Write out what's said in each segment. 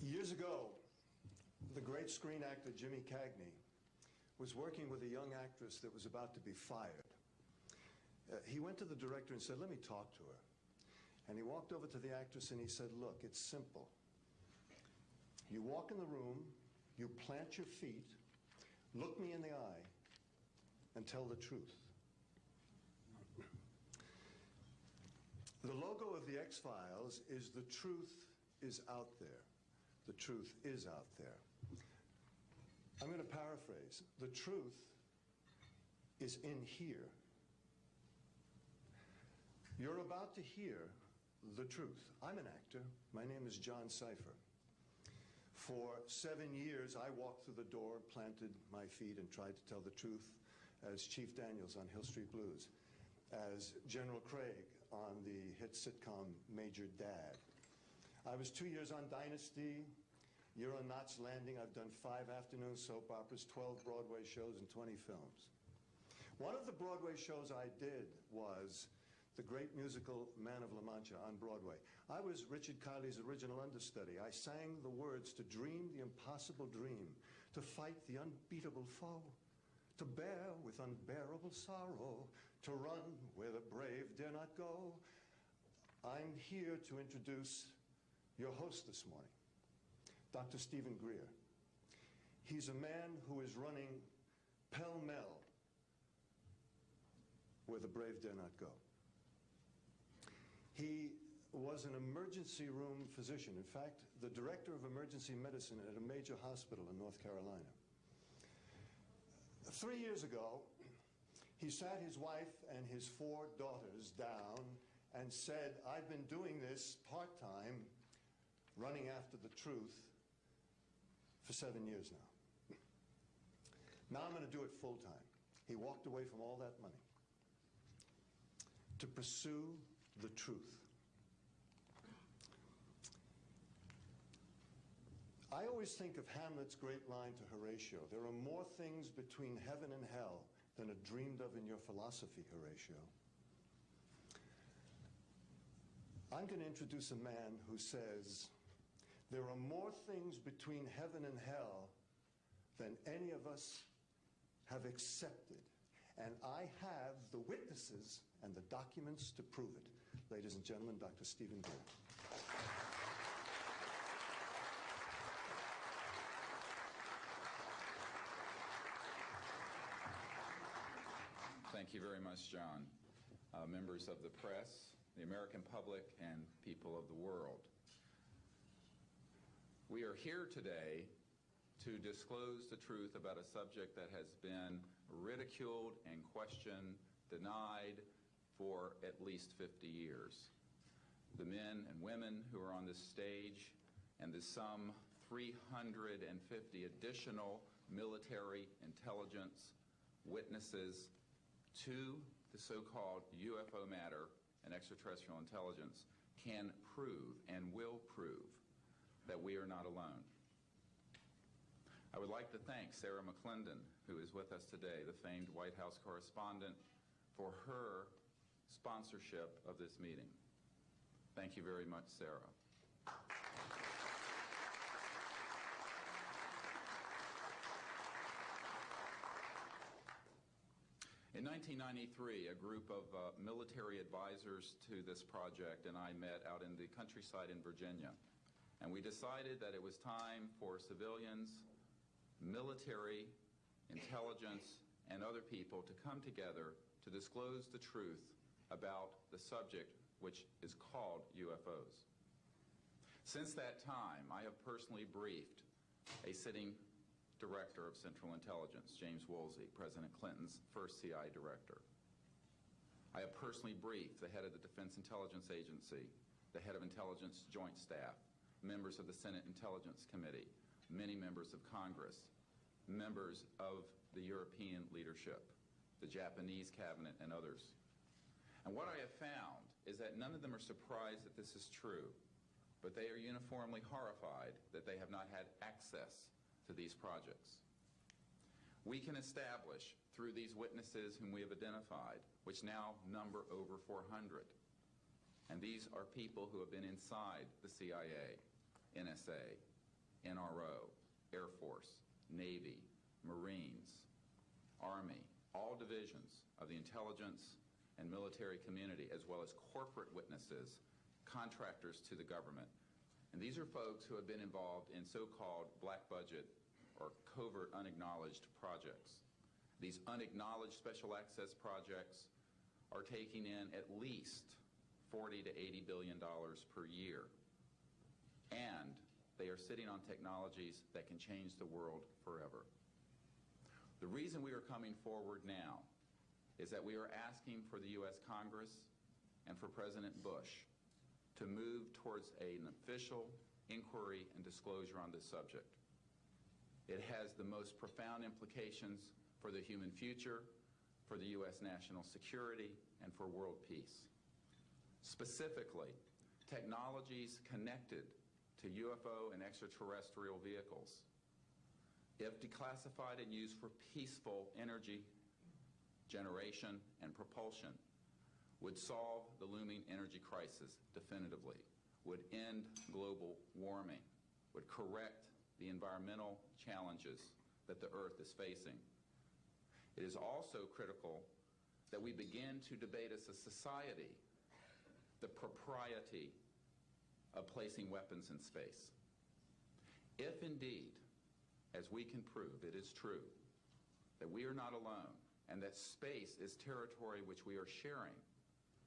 Years ago, the great screen actor Jimmy Cagney was working with a young actress that was about to be fired. He went to the director and said, "Let me talk to her." And he walked over to the actress and he said, "Look, it's simple. You walk in the room, you plant your feet, look me in the eye, and tell the truth." The logo of the X-Files is "The truth is out there." The truth is out there. I'm going to paraphrase. The truth is in here. You're about to hear the truth. I'm an actor. My name is John Cipher. For 7 years, I walked through the door, planted my feet, and tried to tell the truth as Chief Daniels on Hill Street Blues, as General Craig on the hit sitcom Major Dad. I was 2 years on Dynasty, year on Knots Landing. I've done 5 afternoon soap operas, 12 Broadway shows, and 20 films. One of the Broadway shows I did was the great musical Man of La Mancha on Broadway. I was Richard Kiley's original understudy. I sang the words to dream the impossible dream, to fight the unbeatable foe, to bear with unbearable sorrow, to run where the brave dare not go. I'm here to introduce your host this morning, Dr. Stephen Greer. He's a man who is running pell-mell where the brave dare not go. He was an emergency room physician. In fact, the director of emergency medicine at a major hospital in North Carolina. 3 years ago, he sat his wife and his 4 daughters down and said, "I've been doing this part-time, running after the truth, for 7 years now. Now I'm going to do it full-time." He walked away from all that money to pursue the truth. I always think of Hamlet's great line to Horatio, "There are more things between heaven and hell than are dreamed of in your philosophy, Horatio." I'm going to introduce a man who says, there are more things between heaven and hell than any of us have accepted. And I have the witnesses and the documents to prove it. Ladies and gentlemen, Dr. Stephen Greer. Thank you very much, John. Members of the press, the American public, and people of the world. We are here today to disclose the truth about a subject that has been ridiculed and questioned, denied for at least 50 years. The men and women who are on this stage and the some 350 additional military intelligence witnesses to the so-called UFO matter and extraterrestrial intelligence can prove and will prove that we are not alone. I would like to thank Sarah McClendon, who is with us today, the famed White House correspondent, for her sponsorship of this meeting. Thank you very much, Sarah. In 1993, a group of military advisors to this project and I met out in the countryside in Virginia. And we decided that it was time for civilians, military, intelligence, and other people to come together to disclose the truth about the subject which is called UFOs. Since that time, I have personally briefed a sitting director of Central Intelligence, James Woolsey, President Clinton's first CIA director. I have personally briefed the head of the Defense Intelligence Agency, the head of Intelligence Joint Staff, members of the Senate Intelligence Committee, many members of Congress, members of the European leadership, the Japanese cabinet, and others. And what I have found is that none of them are surprised that this is true, but they are uniformly horrified that they have not had access to these projects. We can establish through these witnesses whom we have identified, which now number over 400, and these are people who have been inside the CIA, NSA, NRO, Air Force, Navy, Marines, Army, all divisions of the intelligence and military community, as well as corporate witnesses, contractors to the government. And these are folks who have been involved in so-called black budget or covert unacknowledged projects. These unacknowledged special access projects are taking in at least $40 to $80 billion per year. And they are sitting on technologies that can change the world forever. The reason we are coming forward now is that we are asking for the U.S. Congress and for President Bush to move towards an official inquiry and disclosure on this subject. It has the most profound implications for the human future, for the U.S. national security, and for world peace. Specifically, technologies connected to UFO and extraterrestrial vehicles, if declassified and used for peaceful energy generation and propulsion, would solve the looming energy crisis definitively, would end global warming, would correct the environmental challenges that the Earth is facing. It is also critical that we begin to debate as a society the propriety of placing weapons in space. If indeed, as we can prove, it is true that we are not alone and that space is territory which we are sharing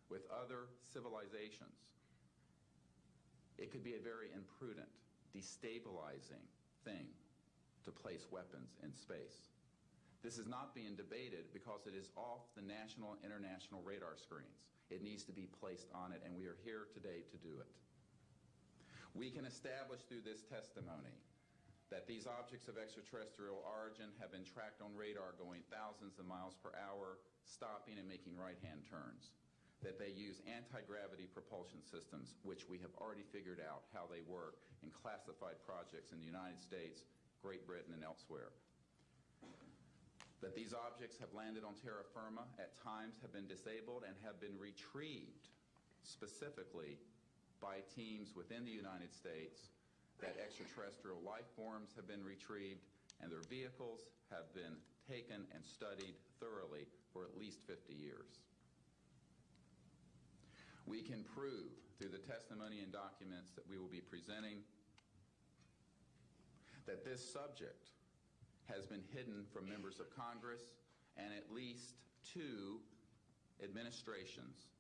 with other civilizations, it could be a very imprudent, destabilizing thing to place weapons in space. This is not being debated because it is off the national and international radar screens. It needs to be placed on it, and we are here today to do it. We can establish through this testimony that these objects of extraterrestrial origin have been tracked on radar going thousands of miles per hour, stopping and making right-hand turns, that they use anti-gravity propulsion systems, which we have already figured out how they work in classified projects in the United States, Great Britain, and elsewhere, that these objects have landed on terra firma, at times have been disabled, and have been retrieved specifically by teams within the United States, that extraterrestrial life forms have been retrieved, and their vehicles have been taken and studied thoroughly for at least 50 years. We can prove through the testimony and documents that we will be presenting that this subject has been hidden from members of Congress and at least 2 administrations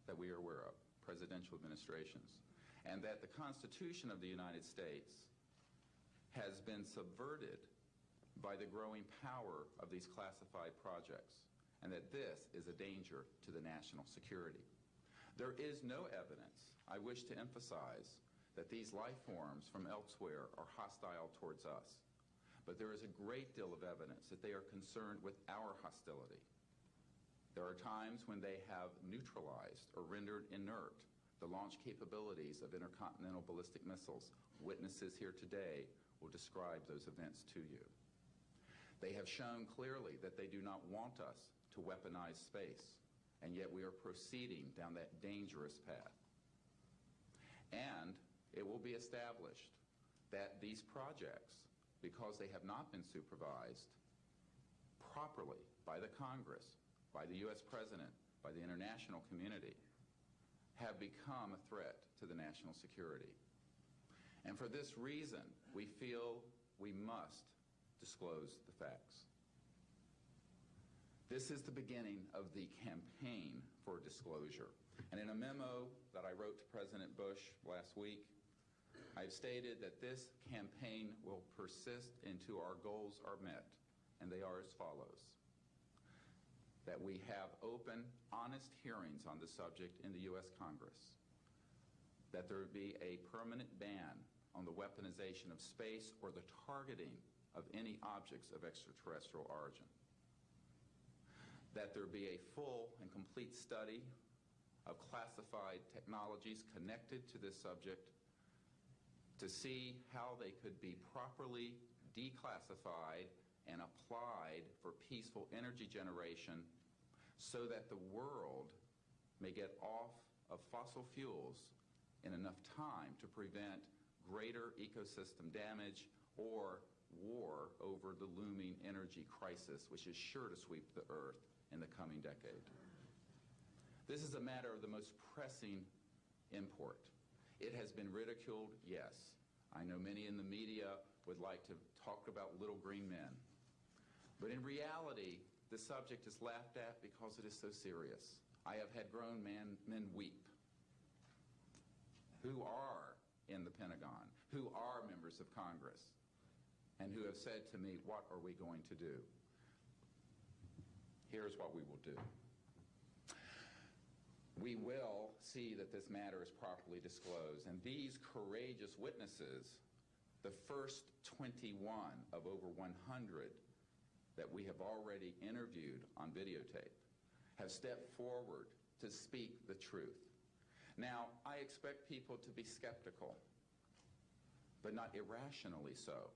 that we are aware of, presidential administrations, and that the Constitution of the United States has been subverted by the growing power of these classified projects, and that this is a danger to the national security. There is no evidence, I wish to emphasize, that these life forms from elsewhere are hostile towards us. But there is a great deal of evidence that they are concerned with our hostility. There are times when they have neutralized or rendered inert the launch capabilities of intercontinental ballistic missiles. Witnesses here today will describe those events to you. They have shown clearly that they do not want us to weaponize space, and yet we are proceeding down that dangerous path. And it will be established that these projects, because they have not been supervised properly by the Congress, by the U.S. President, by the international community, have become a threat to the national security. And for this reason, we feel we must disclose the facts. This is the beginning of the campaign for disclosure. And in a memo that I wrote to President Bush last week, I've stated that this campaign will persist until our goals are met, and they are as follows: that we have open, honest hearings on the subject in the U.S. Congress, that there be a permanent ban on the weaponization of space or the targeting of any objects of extraterrestrial origin, that there be a full and complete study of classified technologies connected to this subject to see how they could be properly declassified and applied for peaceful energy generation so that the world may get off of fossil fuels in enough time to prevent greater ecosystem damage or war over the looming energy crisis, which is sure to sweep the Earth in the coming decade. This is a matter of the most pressing import. It has been ridiculed, yes. I know many in the media would like to talk about little green men. But in reality, the subject is laughed at because it is so serious. I have had grown men weep who are in the Pentagon, who are members of Congress, and who have said to me, what are we going to do? Here's what we will do. We will see that this matter is properly disclosed, and these courageous witnesses, the first 21 of over 100 that we have already interviewed on videotape, have stepped forward to speak the truth. Now, I expect people to be skeptical, but not irrationally so,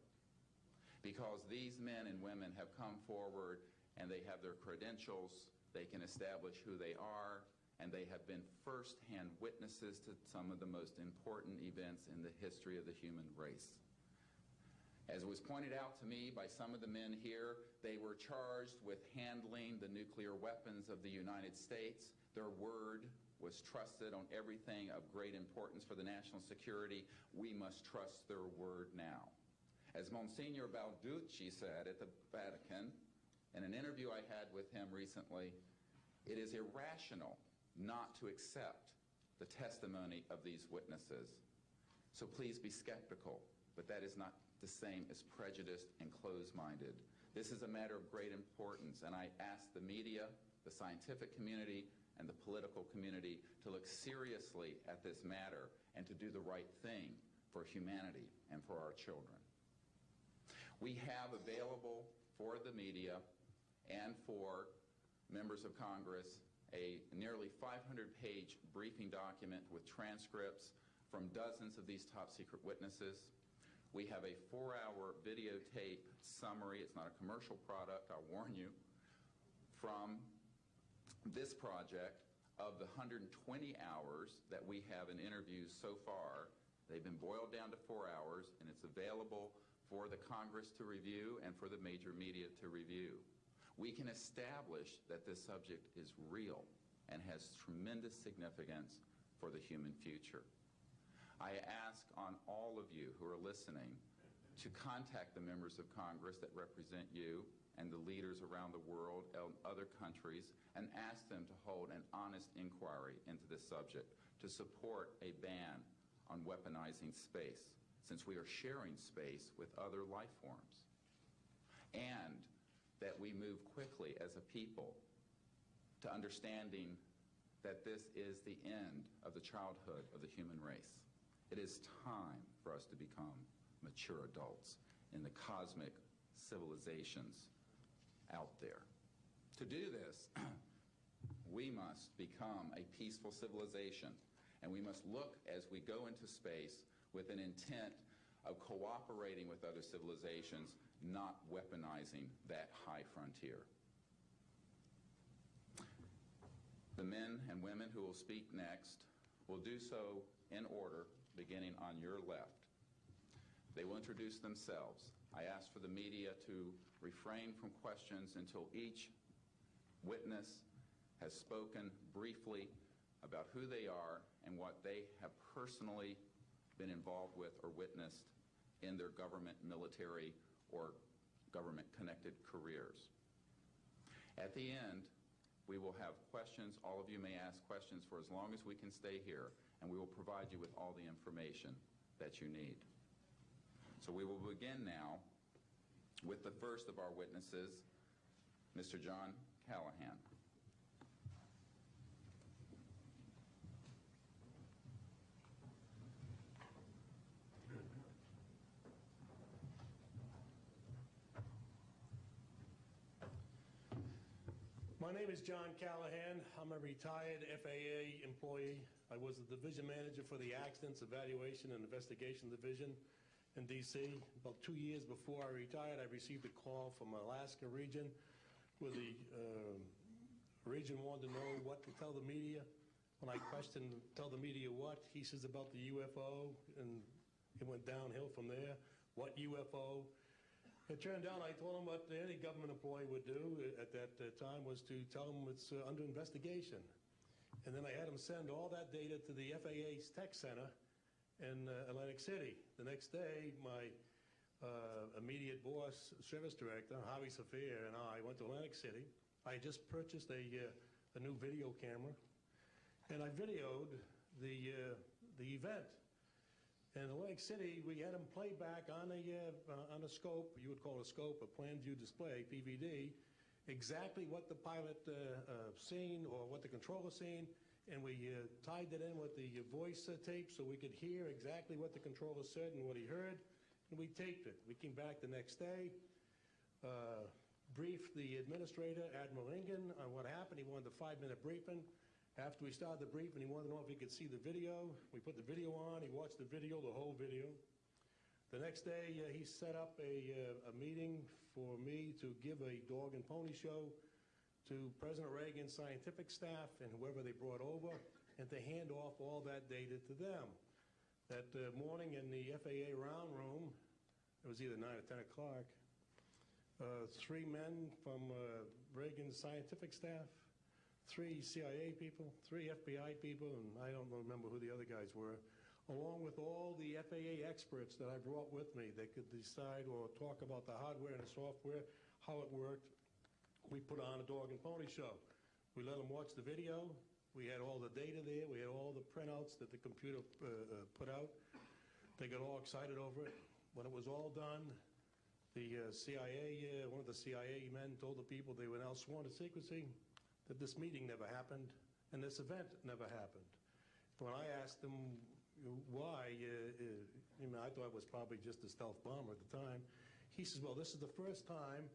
because these men and women have come forward and they have their credentials, they can establish who they are, and they have been first-hand witnesses to some of the most important events in the history of the human race. As was pointed out to me by some of the men here, they were charged with handling the nuclear weapons of the United States. Their word was trusted on everything of great importance for the national security. We must trust their word now. As Monsignor Balducci said at the Vatican, in an interview I had with him recently, it is irrational not to accept the testimony of these witnesses. So please be skeptical, but that is not the same as prejudiced and closed-minded. This is a matter of great importance, and I ask the media, the scientific community, and the political community to look seriously at this matter and to do the right thing for humanity and for our children. We have available for the media and for members of Congress a nearly 500-page briefing document with transcripts from dozens of these top-secret witnesses. We have a 4-hour videotape summary. It's not a commercial product, I'll warn you, from this project of the 120 hours that we have in interviews so far. They've been boiled down to 4 hours, and it's available for the Congress to review and for the major media to review. We can establish that this subject is real and has tremendous significance for the human future. I ask on all of you who are listening to contact the members of Congress that represent you and the leaders around the world and other countries and ask them to hold an honest inquiry into this subject to support a ban on weaponizing space, since we are sharing space with other life forms. And that we move quickly as a people to understanding that this is the end of the childhood of the human race. It is time for us to become mature adults in the cosmic civilizations out there. To do this, we must become a peaceful civilization, and we must look as we go into space with an intent of cooperating with other civilizations, not weaponizing that high frontier. The men and women who will speak next will do so in order, beginning on your left. They will introduce themselves. I ask for the media to refrain from questions until each witness has spoken briefly about who they are and what they have personally been involved with or witnessed in their government, military, or government-connected careers. At the end, we will have questions. All of you may ask questions for as long as we can stay here, and we will provide you with all the information that you need. So we will begin now with the first of our witnesses, Mr. John Callahan. My name is John Callahan. I'm a retired FAA employee. I was the division manager for the Accidents Evaluation and Investigation Division in D.C. About 2 years before I retired, I received a call from Alaska region where the region wanted to know what to tell the media. When I questioned, tell the media what, he says about the UFO and It went downhill from there. What UFO? It turned out I told him what any government employee would do at that time was to tell them it's under investigation. And then I had him send all that data to the FAA's tech center in Atlantic City. The next day, my immediate boss, service director, Javi Safir, and I went to Atlantic City. I had just purchased a new video camera, and I videoed the event. In Atlantic City, we had them play back on a scope, you would call it a scope, a plan view display, PVD, exactly what the pilot seen or what the controller seen, and we tied it in with the voice tape so we could hear exactly what the controller said and what he heard, and we taped it. We came back the next day, briefed the administrator, Admiral Ingen, on what happened. He wanted a 5-minute briefing. After we started the briefing, he wanted to know if he could see the video. We put the video on. He watched the video, the whole video. The next day, he set up a meeting for me to give a dog and pony show to President Reagan's scientific staff and whoever they brought over, and to hand off all that data to them. That morning in the FAA round room, it was either 9 or 10 o'clock, 3 men from Reagan's scientific staff, 3 CIA people, 3 FBI people, and I don't remember who the other guys were, along with all the FAA experts that I brought with me that could decide or talk about the hardware and the software, how it worked. We put on a dog and pony show. We let them watch the video. We had all the data there. We had all the printouts that the computer put out. They got all excited over it. When it was all done, the CIA, one of the CIA men told the people they were now sworn to secrecy, that this meeting never happened and this event never happened. When I asked him why, I thought it was probably just a stealth bomber at the time. He says, well, this is the first time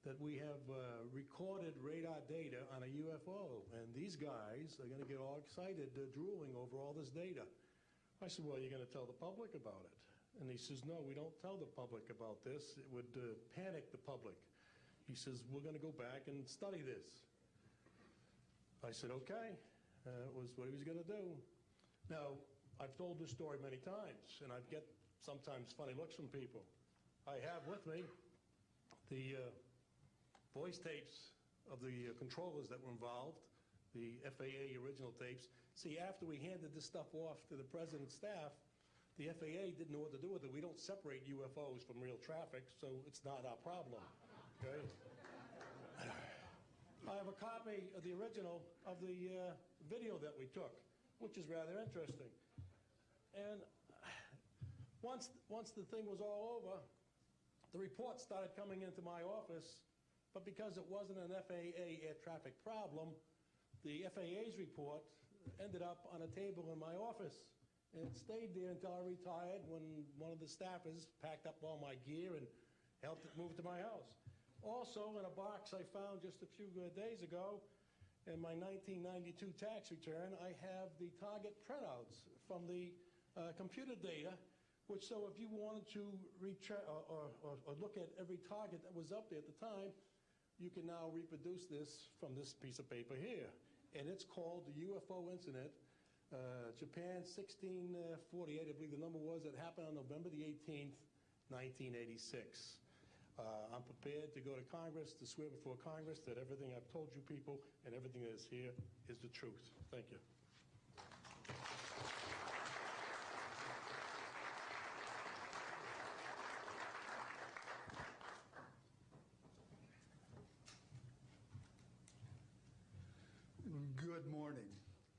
that we have recorded radar data on a UFO, and these guys are going to get all excited, drooling over all this data. I said, well, you're going to tell the public about it? And he says, no, we don't tell the public about this. It would panic the public. He says, we're going to go back and study this. I said, okay. Was what he was going to do. Now, I've told this story many times, and I get sometimes funny looks from people. I have with me the voice tapes of the controllers that were involved, the FAA original tapes. See, after we handed this stuff off to the president's staff, the FAA didn't know what to do with it. We don't separate UFOs from real traffic, so it's not our problem. Okay? I have a copy of the original of the video that we took, which is rather interesting. And once the thing was all over, the reports started coming into my office, but because it wasn't an FAA air traffic problem, the FAA's report ended up on a table in my office. And it stayed there until I retired, when one of the staffers packed up all my gear and helped it move to my house. Also, in a box I found just a few days ago, in my 1992 tax return, I have the target printouts from the computer data, which, so if you wanted to or look at every target that was up there at the time, you can now reproduce this from this piece of paper here. And it's called the UFO incident, Japan 1648, I believe the number was. It happened on November the 18th, 1986. I'm prepared to go to Congress to swear before Congress that everything I've told you people and everything that is here is the truth. Thank you. Good morning.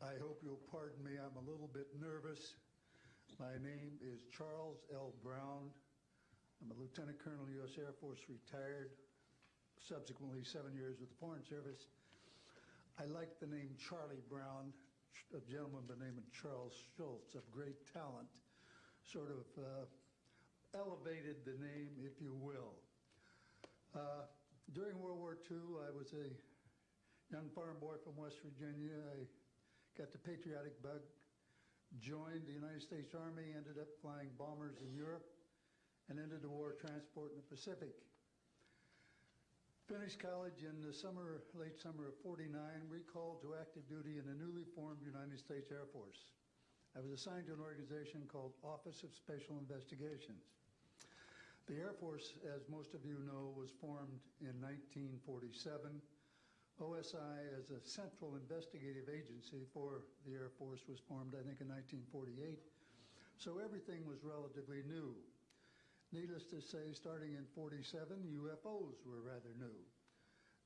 I hope you'll pardon me. I'm a little bit nervous. My name is Charles L. Brown. I'm a Lieutenant Colonel, U.S. Air Force, retired, subsequently 7 years with the Foreign Service. I like the name Charlie Brown, a gentleman by the name of Charles Schultz, of great talent, sort of elevated the name, if you will. During World War II, I was a young farm boy from West Virginia. I got the patriotic bug, joined the United States Army, ended up flying bombers in Europe, and ended the war transport in the Pacific. Finished college in the late summer of '49, recalled to active duty in the newly formed United States Air Force. I was assigned to an organization called Office of Special Investigations. The Air Force, as most of you know, was formed in 1947. OSI, as a central investigative agency for the Air Force, was formed, I think, in 1948. So everything was relatively new. Needless to say, starting in 47, UFOs were rather new.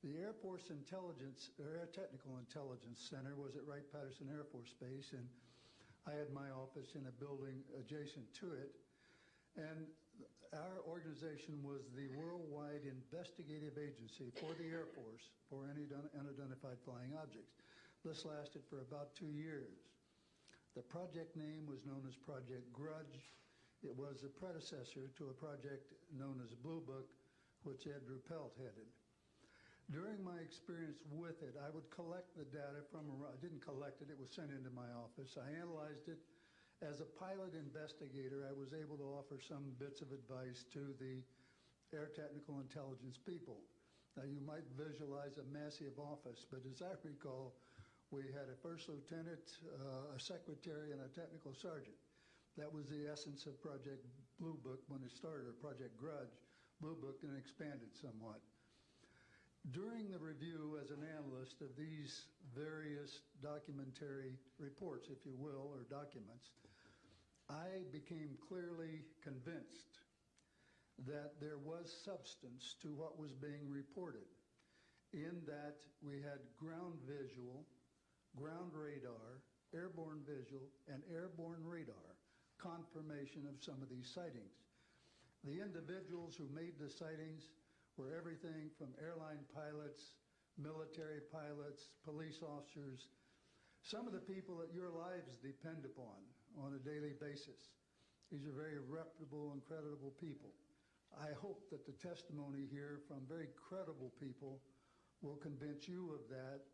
The Air Force Intelligence, or Air Technical Intelligence Center was at Wright-Patterson Air Force Base, and I had my office in a building adjacent to it. And our organization was the worldwide investigative agency for the Air Force for any unidentified flying objects. This lasted for about 2 years. The project name was known as Project Grudge. It was a predecessor to a project known as Blue Book, which Ed Ruppelt headed. During my experience with it, I would collect the data from, I didn't collect it, it was sent into my office. I analyzed it. As a pilot investigator, I was able to offer some bits of advice to the Air Technical Intelligence people. Now, you might visualize a massive office, but as I recall, we had a first lieutenant, a secretary, and a technical sergeant. That was the essence of Project Blue Book when it started, or Project Grudge. Blue Book and expanded somewhat. During the review as an analyst of these various documentary reports, if you will, or documents, I became clearly convinced that there was substance to what was being reported, in that we had ground visual, ground radar, airborne visual, and airborne radar confirmation of some of these sightings. The individuals who made the sightings were everything from airline pilots, military pilots, police officers, some of the people that your lives depend upon on a daily basis. These are very reputable and credible people. I hope that the testimony here from very credible people will convince you of that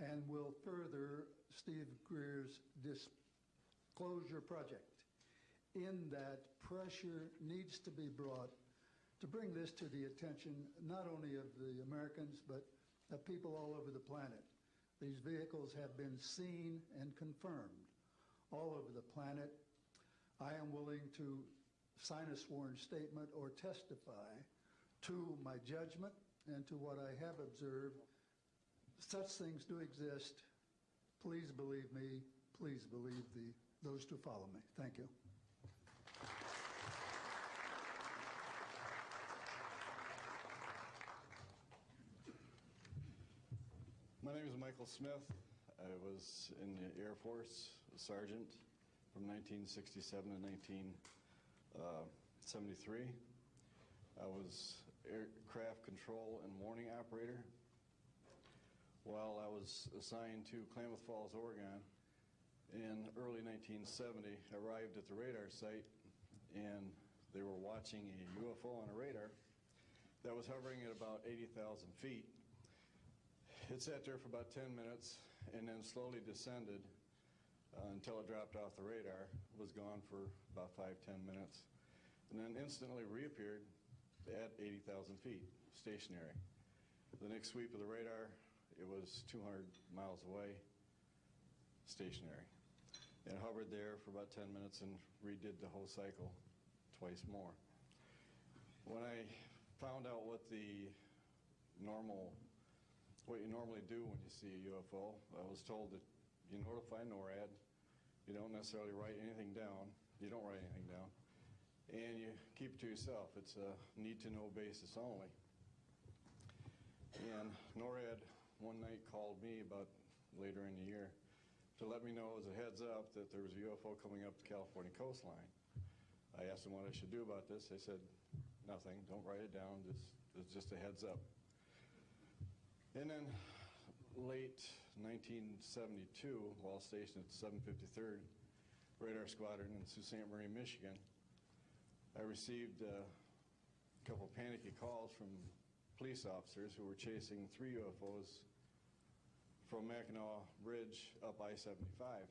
and will further Steve Greer's disclosure project, in that pressure needs to be brought to bring this to the attention not only of the Americans, but of people all over the planet. These vehicles have been seen and confirmed all over the planet. I am willing to sign a sworn statement or testify to my judgment and to what I have observed. Such things do exist. Please believe me. Please believe those who follow me. Thank you. My name is Michael Smith. I was in the Air Force, a sergeant from 1967 to 1973. I was aircraft control and warning operator. While I was assigned to Klamath Falls, Oregon, in early 1970, I arrived at the radar site, and they were watching a UFO on a radar that was hovering at about 80,000 feet. It sat there for about 10 minutes and then slowly descended until it dropped off the radar. It was gone for about 5-10 minutes, and then instantly reappeared at 80,000 feet, stationary. The next sweep of the radar, it was 200 miles away, stationary. It hovered there for about 10 minutes and redid the whole cycle twice more. When I found out what you normally do when you see a UFO, I was told that you notify NORAD, you don't necessarily write anything down, you don't write anything down, and you keep it to yourself. It's a need-to-know basis only. And NORAD one night called me about later in the year to let me know as a heads up that there was a UFO coming up the California coastline. I asked them what I should do about this. They said, nothing, don't write it down, it's just a heads up. And then late 1972, while stationed at the 753rd Radar Squadron in Sault Ste. Marie, Michigan, I received a couple panicky calls from police officers who were chasing 3 UFOs from Mackinac Bridge up I-75.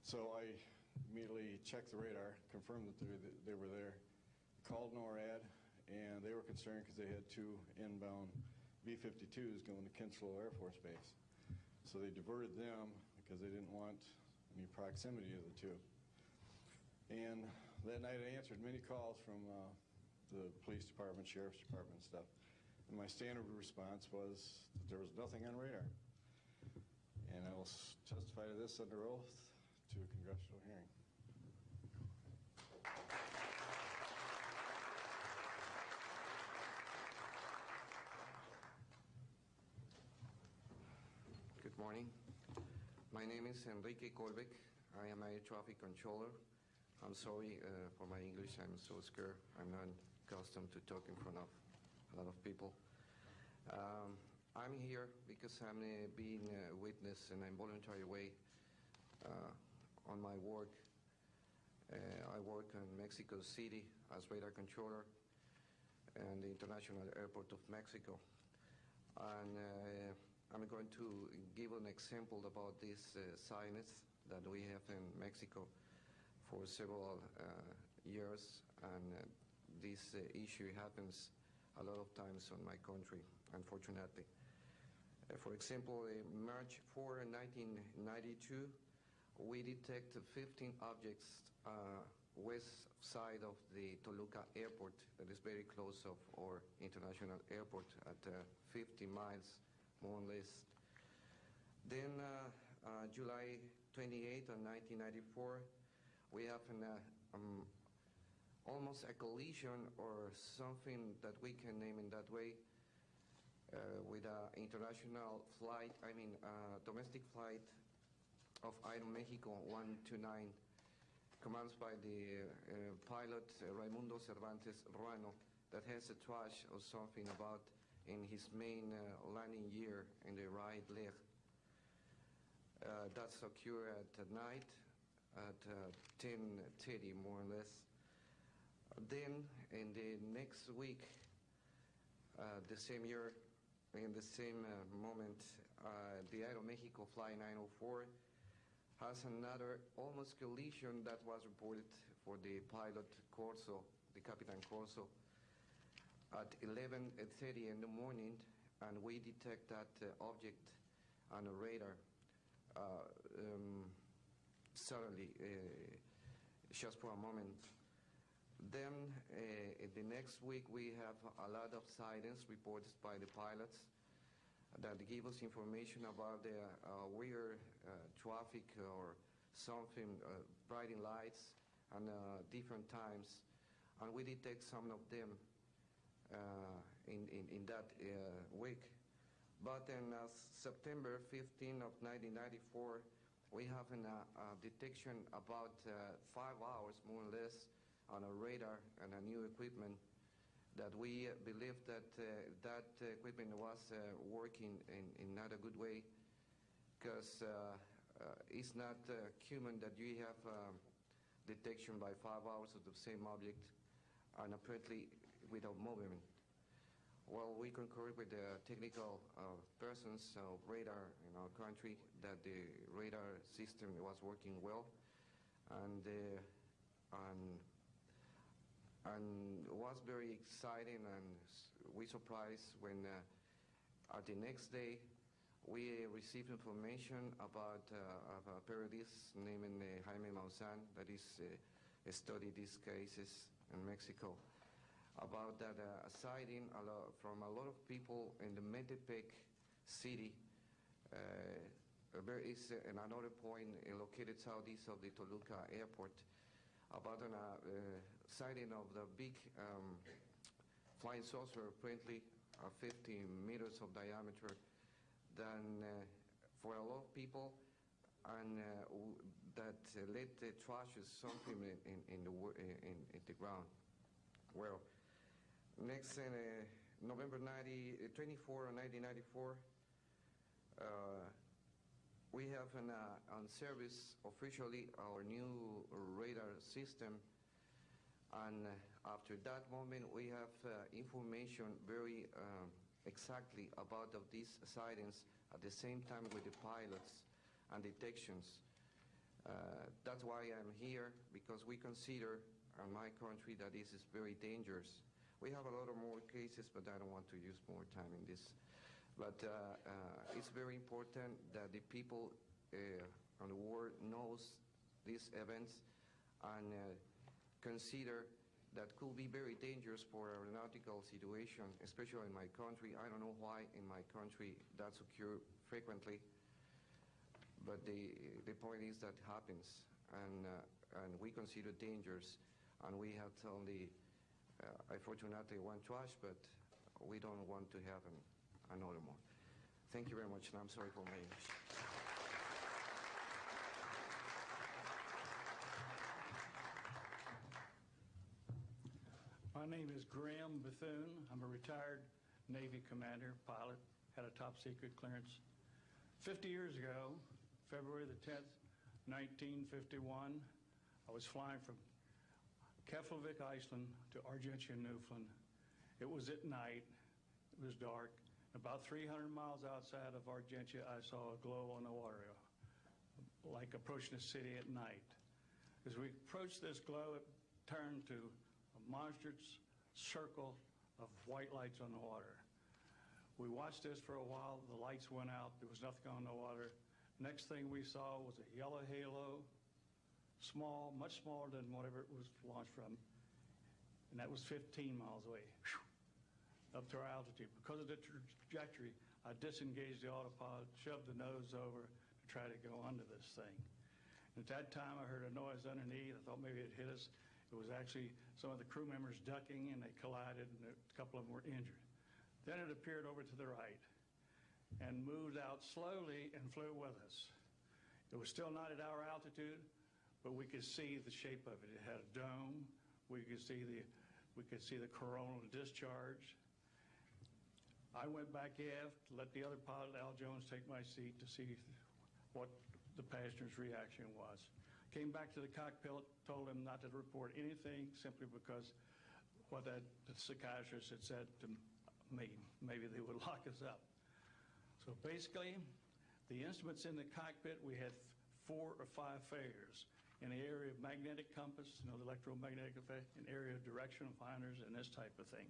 So I immediately checked the radar, confirmed that they were there, called NORAD, and they were concerned because they had 2 inbound B-52s going to Kinslow Air Force Base. So they diverted them because they didn't want any proximity of the two. And that night I answered many calls from the police department, sheriff's department and stuff. And my standard response was that there was nothing on radar. And I will testify to this under oath to a congressional hearing. Good morning. My name is Enrique Colbeck. I am a traffic controller. I'm sorry for my English. I'm so scared. I'm not accustomed to talk in front of a lot of people. I'm here because I'm being a witness in a voluntary way on my work. I work in Mexico City as radar controller and the International Airport of Mexico. And I'm going to give an example about this silence that we have in Mexico for several years, and this issue happens a lot of times on my country, unfortunately. For example, March 4, 1992, we detected 15 objects west side of the Toluca airport that is very close of our international airport at 50 miles, more or less. Then July 28 of 1994, we have almost a collision or something that we can name in that way with an international flight, domestic flight of Aeromexico 129, commanded by the pilot Raimundo Cervantes Ruano, that has a trash or something about in his main landing gear in the right leg. That's occurred at night at 10:30, more or less. Then in the next week, the same year, in the same moment, the Aeromexico Flight 904 has another almost collision that was reported for the pilot Corso, the Capitan Corso, at 11:30 in the morning, and we detect that object on a radar suddenly, just for a moment. Then the next week we have a lot of sightings reported by the pilots that give us information about the weird traffic or something, bright lights and different times, and we detect some of them in that week. But in September 15 of 1994, we have a detection about 5 hours, more or less, on a radar and a new equipment that we believe that that equipment was working in not a good way, because it's not human that you have detection by 5 hours of the same object and apparently without movement. Well, we concur with the technical persons of radar in our country that the radar system was working well, and was very exciting, and we surprised when at the next day we received information about a periodist named Jaime Maussan that is studied these cases in Mexico, about that sighting from a lot of people in the Metepec city. There is another point located southeast of the Toluca airport, about a sighting of the big flying saucer, apparently 50 meters of diameter, than for a lot of people, and that let the trashes something in the ground. Well, next November 24, 1994, we have on service officially our new radar system, and after that moment we have information very exactly about of these sightings at the same time with the pilots and detections. That's why I'm here, because we consider in my country that this is very dangerous. We have a lot of more cases, but I don't want to use more time in this. But it's very important that the people and the world knows these events and consider that could be very dangerous for aeronautical situation, especially in my country. I don't know why in my country that's occur frequently, but the point is that happens, and we consider dangerous, and we have only, unfortunately, one trash, but we don't want to have another more. Thank you very much, and I'm sorry for my English. My name is Graham Bethune. I'm a retired Navy commander, pilot, had a top secret clearance. 50 years ago, February the 10th, 1951, I was flying from Keflavik, Iceland to Argentia, Newfoundland. It was at night, it was dark. About 300 miles outside of Argentia, I saw a glow on the water, like approaching a city at night. As we approached this glow, it turned to a monstrous circle of white lights on the water. We watched this for a while. The lights went out. There was nothing on the water. Next thing we saw was a yellow halo, small, much smaller than whatever it was launched from, and that was 15 miles away, up to our altitude. Because of the trajectory, I disengaged the autopilot, shoved the nose over to try to go under this thing. And at that time, I heard a noise underneath. I thought maybe it hit us. It was actually some of the crew members ducking, and they collided, and a couple of them were injured. Then it appeared over to the right and moved out slowly and flew with us. It was still not at our altitude, but we could see the shape of it. It had a dome. We could see the coronal discharge. I went back aft, let the other pilot, Al Jones, take my seat to see what the passenger's reaction was. Came back to the cockpit, told him not to report anything simply because what the psychiatrist had said to me, maybe they would lock us up. So basically, the instruments in the cockpit, we had 4 or 5 failures. In the area of magnetic compass, the electromagnetic effect, in area of directional finders, and this type of thing.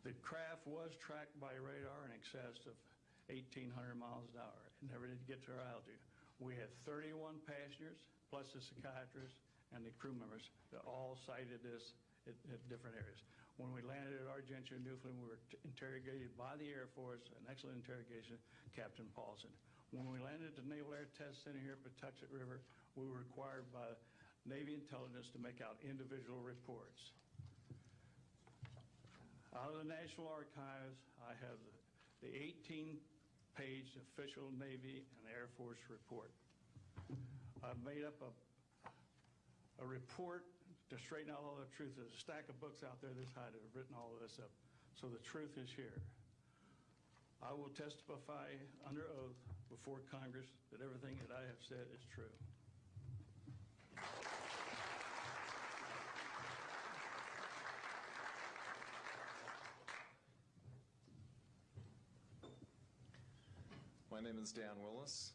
The craft was tracked by radar in excess of 1,800 miles an hour. It never did get to our altitude. We had 31 passengers, plus the psychiatrist and the crew members that all cited this at different areas. When we landed at Argentia, Newfoundland, we were interrogated by the Air Force, an excellent interrogation, Captain Paulson. When we landed at the Naval Air Test Center here at Patuxent River, we were required by Navy intelligence to make out individual reports. Out of the National Archives, I have the 18-page official Navy and Air Force report. I've made up a report to straighten out all the truth. There's a stack of books out there this high that have written all of this up. So the truth is here. I will testify under oath before Congress that everything that I have said is true. My name is Dan Willis.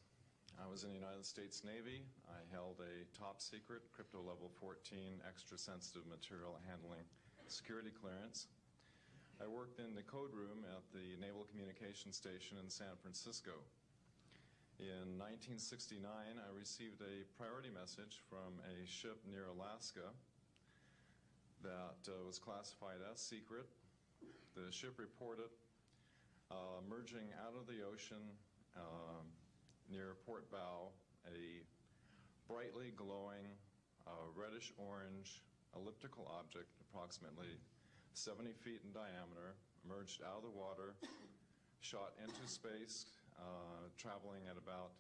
I was in the United States Navy. I held a top secret, crypto level 14, extra sensitive material handling security clearance. I worked in the code room at the Naval Communications Station in San Francisco. In 1969, I received a priority message from a ship near Alaska that was classified as secret. The ship reported emerging out of the ocean near port bow, a brightly glowing reddish-orange elliptical object, approximately 70 feet in diameter, emerged out of the water, shot into space, traveling at about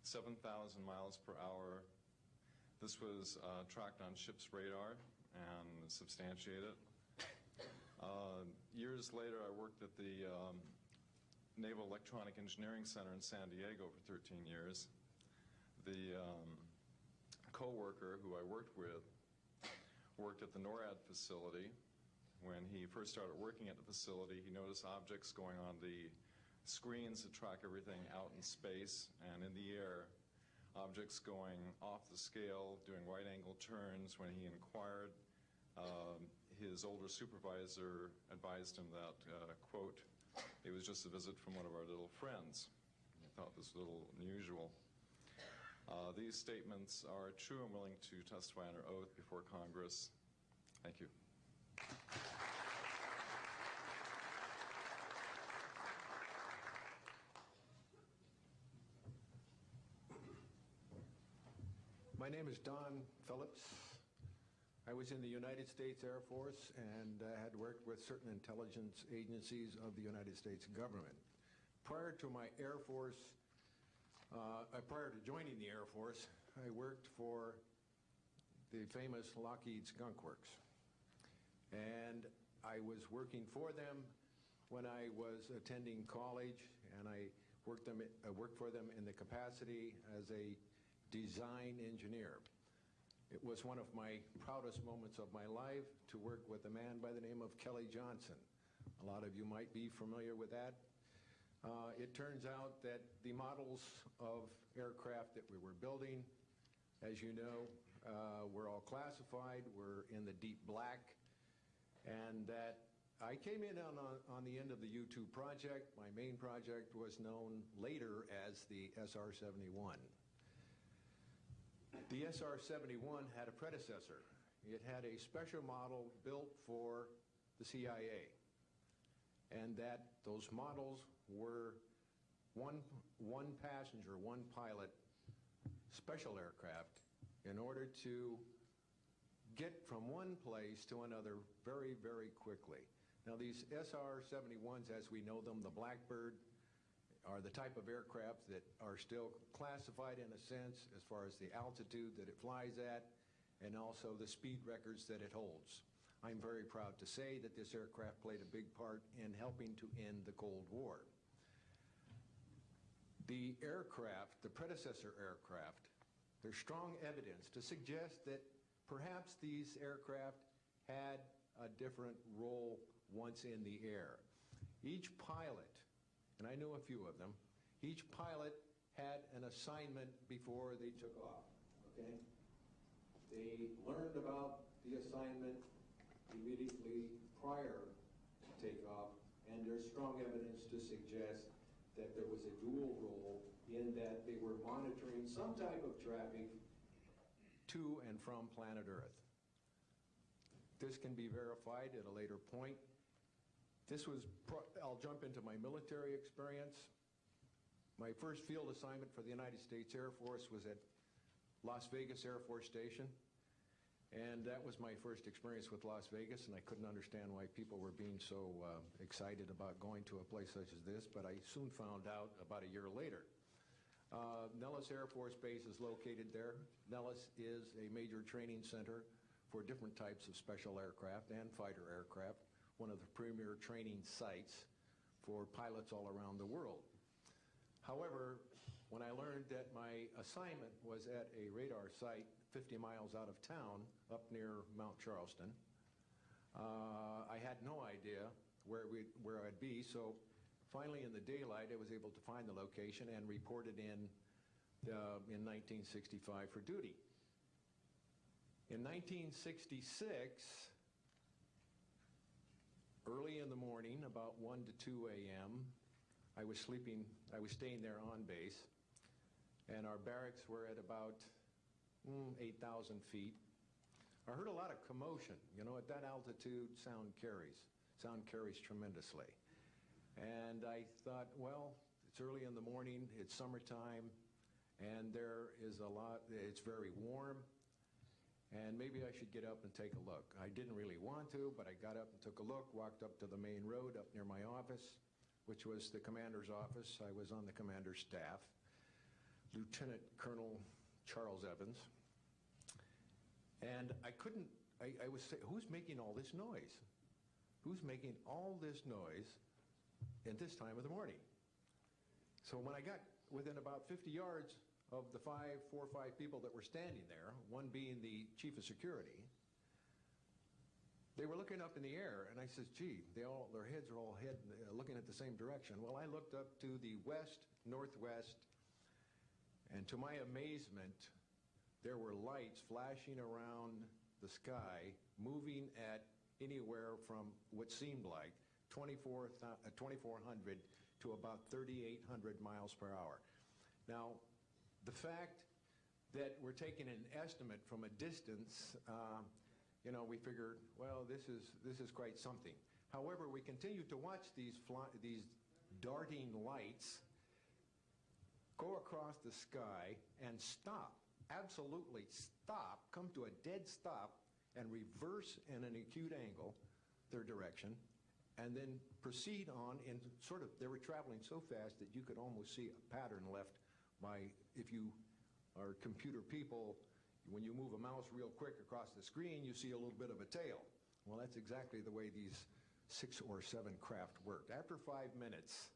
7,000 miles per hour. This was tracked on ship's radar and substantiated. Years later, I worked at the Naval Electronic Engineering Center in San Diego for 13 years. The co-worker who I worked with worked at the NORAD facility. When he first started working at the facility, he noticed objects going on the screens that track everything out in space and in the air, objects going off the scale, doing right-angle turns. When he inquired, his older supervisor advised him that, quote, it was just a visit from one of our little friends. I thought this was a little unusual. These statements are true and willing to testify under oath before Congress. Thank you. My name is Don Phillips. I was in the United States Air Force and had worked with certain intelligence agencies of the United States government. Prior to my Air Force, prior to joining the Air Force, I worked for the famous Lockheed Skunk Works. And I was working for them when I was attending college, and I worked for them in the capacity as a design engineer. It was one of my proudest moments of my life to work with a man by the name of Kelly Johnson. A lot of you might be familiar with that. It turns out that the models of aircraft that we were building, as you know, were all classified, were in the deep black, and that I came in on the end of the U-2 project. My main project was known later as the SR-71. The SR-71 had a predecessor. It had a special model built for the CIA, and that those models were one passenger, one pilot special aircraft in order to get from one place to another very, very quickly. Now these SR-71s, as we know them, the Blackbird, are the type of aircraft that are still classified in a sense as far as the altitude that it flies at and also the speed records that it holds. I'm very proud to say that this aircraft played a big part in helping to end the Cold War. The aircraft, the predecessor aircraft, there's strong evidence to suggest that perhaps these aircraft had a different role once in the air. Each pilot, and I know a few of them, each pilot had an assignment before they took off, okay? They learned about the assignment immediately prior to takeoff, and there's strong evidence to suggest that there was a dual role in that they were monitoring some type of traffic to and from planet Earth. This can be verified at a later point. I'll jump into my military experience. My first field assignment for the United States Air Force was at Las Vegas Air Force Station. And that was my first experience with Las Vegas, and I couldn't understand why people were being so excited about going to a place such as this, but I soon found out about a year later. Nellis Air Force Base is located there. Nellis is a major training center for different types of special aircraft and fighter aircraft, one of the premier training sites for pilots all around the world. However, when I learned that my assignment was at a radar site 50 miles out of town, up near Mount Charleston, I had no idea where I'd be, so finally in the daylight I was able to find the location and reported in 1965 for duty. In 1966, early in the morning, about 1 to 2 a.m., I was staying there on base, and our barracks were at about 8,000 feet. I heard a lot of commotion. You know, at that altitude, sound carries tremendously. And I thought, well, it's early in the morning, it's summertime, and it's very warm, and maybe I should get up and take a look. I didn't really want to, but I got up and took a look, walked up to the main road up near my office, which was the commander's office. I was on the commander's staff, Lieutenant Colonel Charles Evans. And I was saying, who's making all this noise? Who's making all this noise at this time of the morning? So when I got within about 50 yards of the 4 or 5 people that were standing there, one being the chief of security, they were looking up in the air, and I said, gee, their heads are all looking at the same direction. Well, I looked up to the west, northwest, and to my amazement, there were lights flashing around the sky, moving at anywhere from what seemed like 2,400 to about 3,800 miles per hour. Now, the fact that we're taking an estimate from a distance, we figured, well, this is quite something. However, we continued to watch these darting lights go across the sky and stop, absolutely stop, come to a dead stop, and reverse in an acute angle their direction, and then proceed on in they were traveling so fast that you could almost see a pattern left by, if you are computer people, when you move a mouse real quick across the screen, you see a little bit of a tail. Well, that's exactly the way these 6 or 7 craft worked. After 5 minutes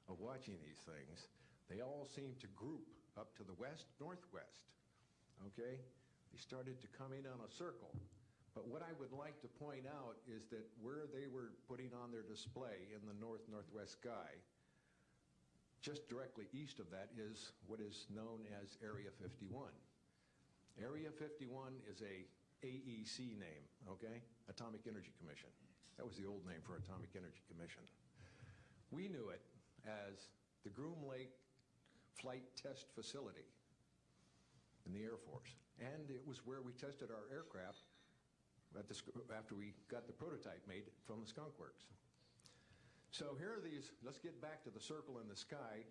of watching these things, they all seemed to group up to the west, northwest, okay? They started to come in on a circle. But what I would like to point out is that where they were putting on their display in the north-northwest sky, just directly east of that is what is known as Area 51. Area 51 is a AEC name, okay? Atomic Energy Commission. That was the old name for Atomic Energy Commission. We knew it as the Groom Lake Flight Test Facility in the Air Force. And it was where we tested our aircraft after we got the prototype made from the Skunk Works. So here are these, let's get back to the circle in the sky.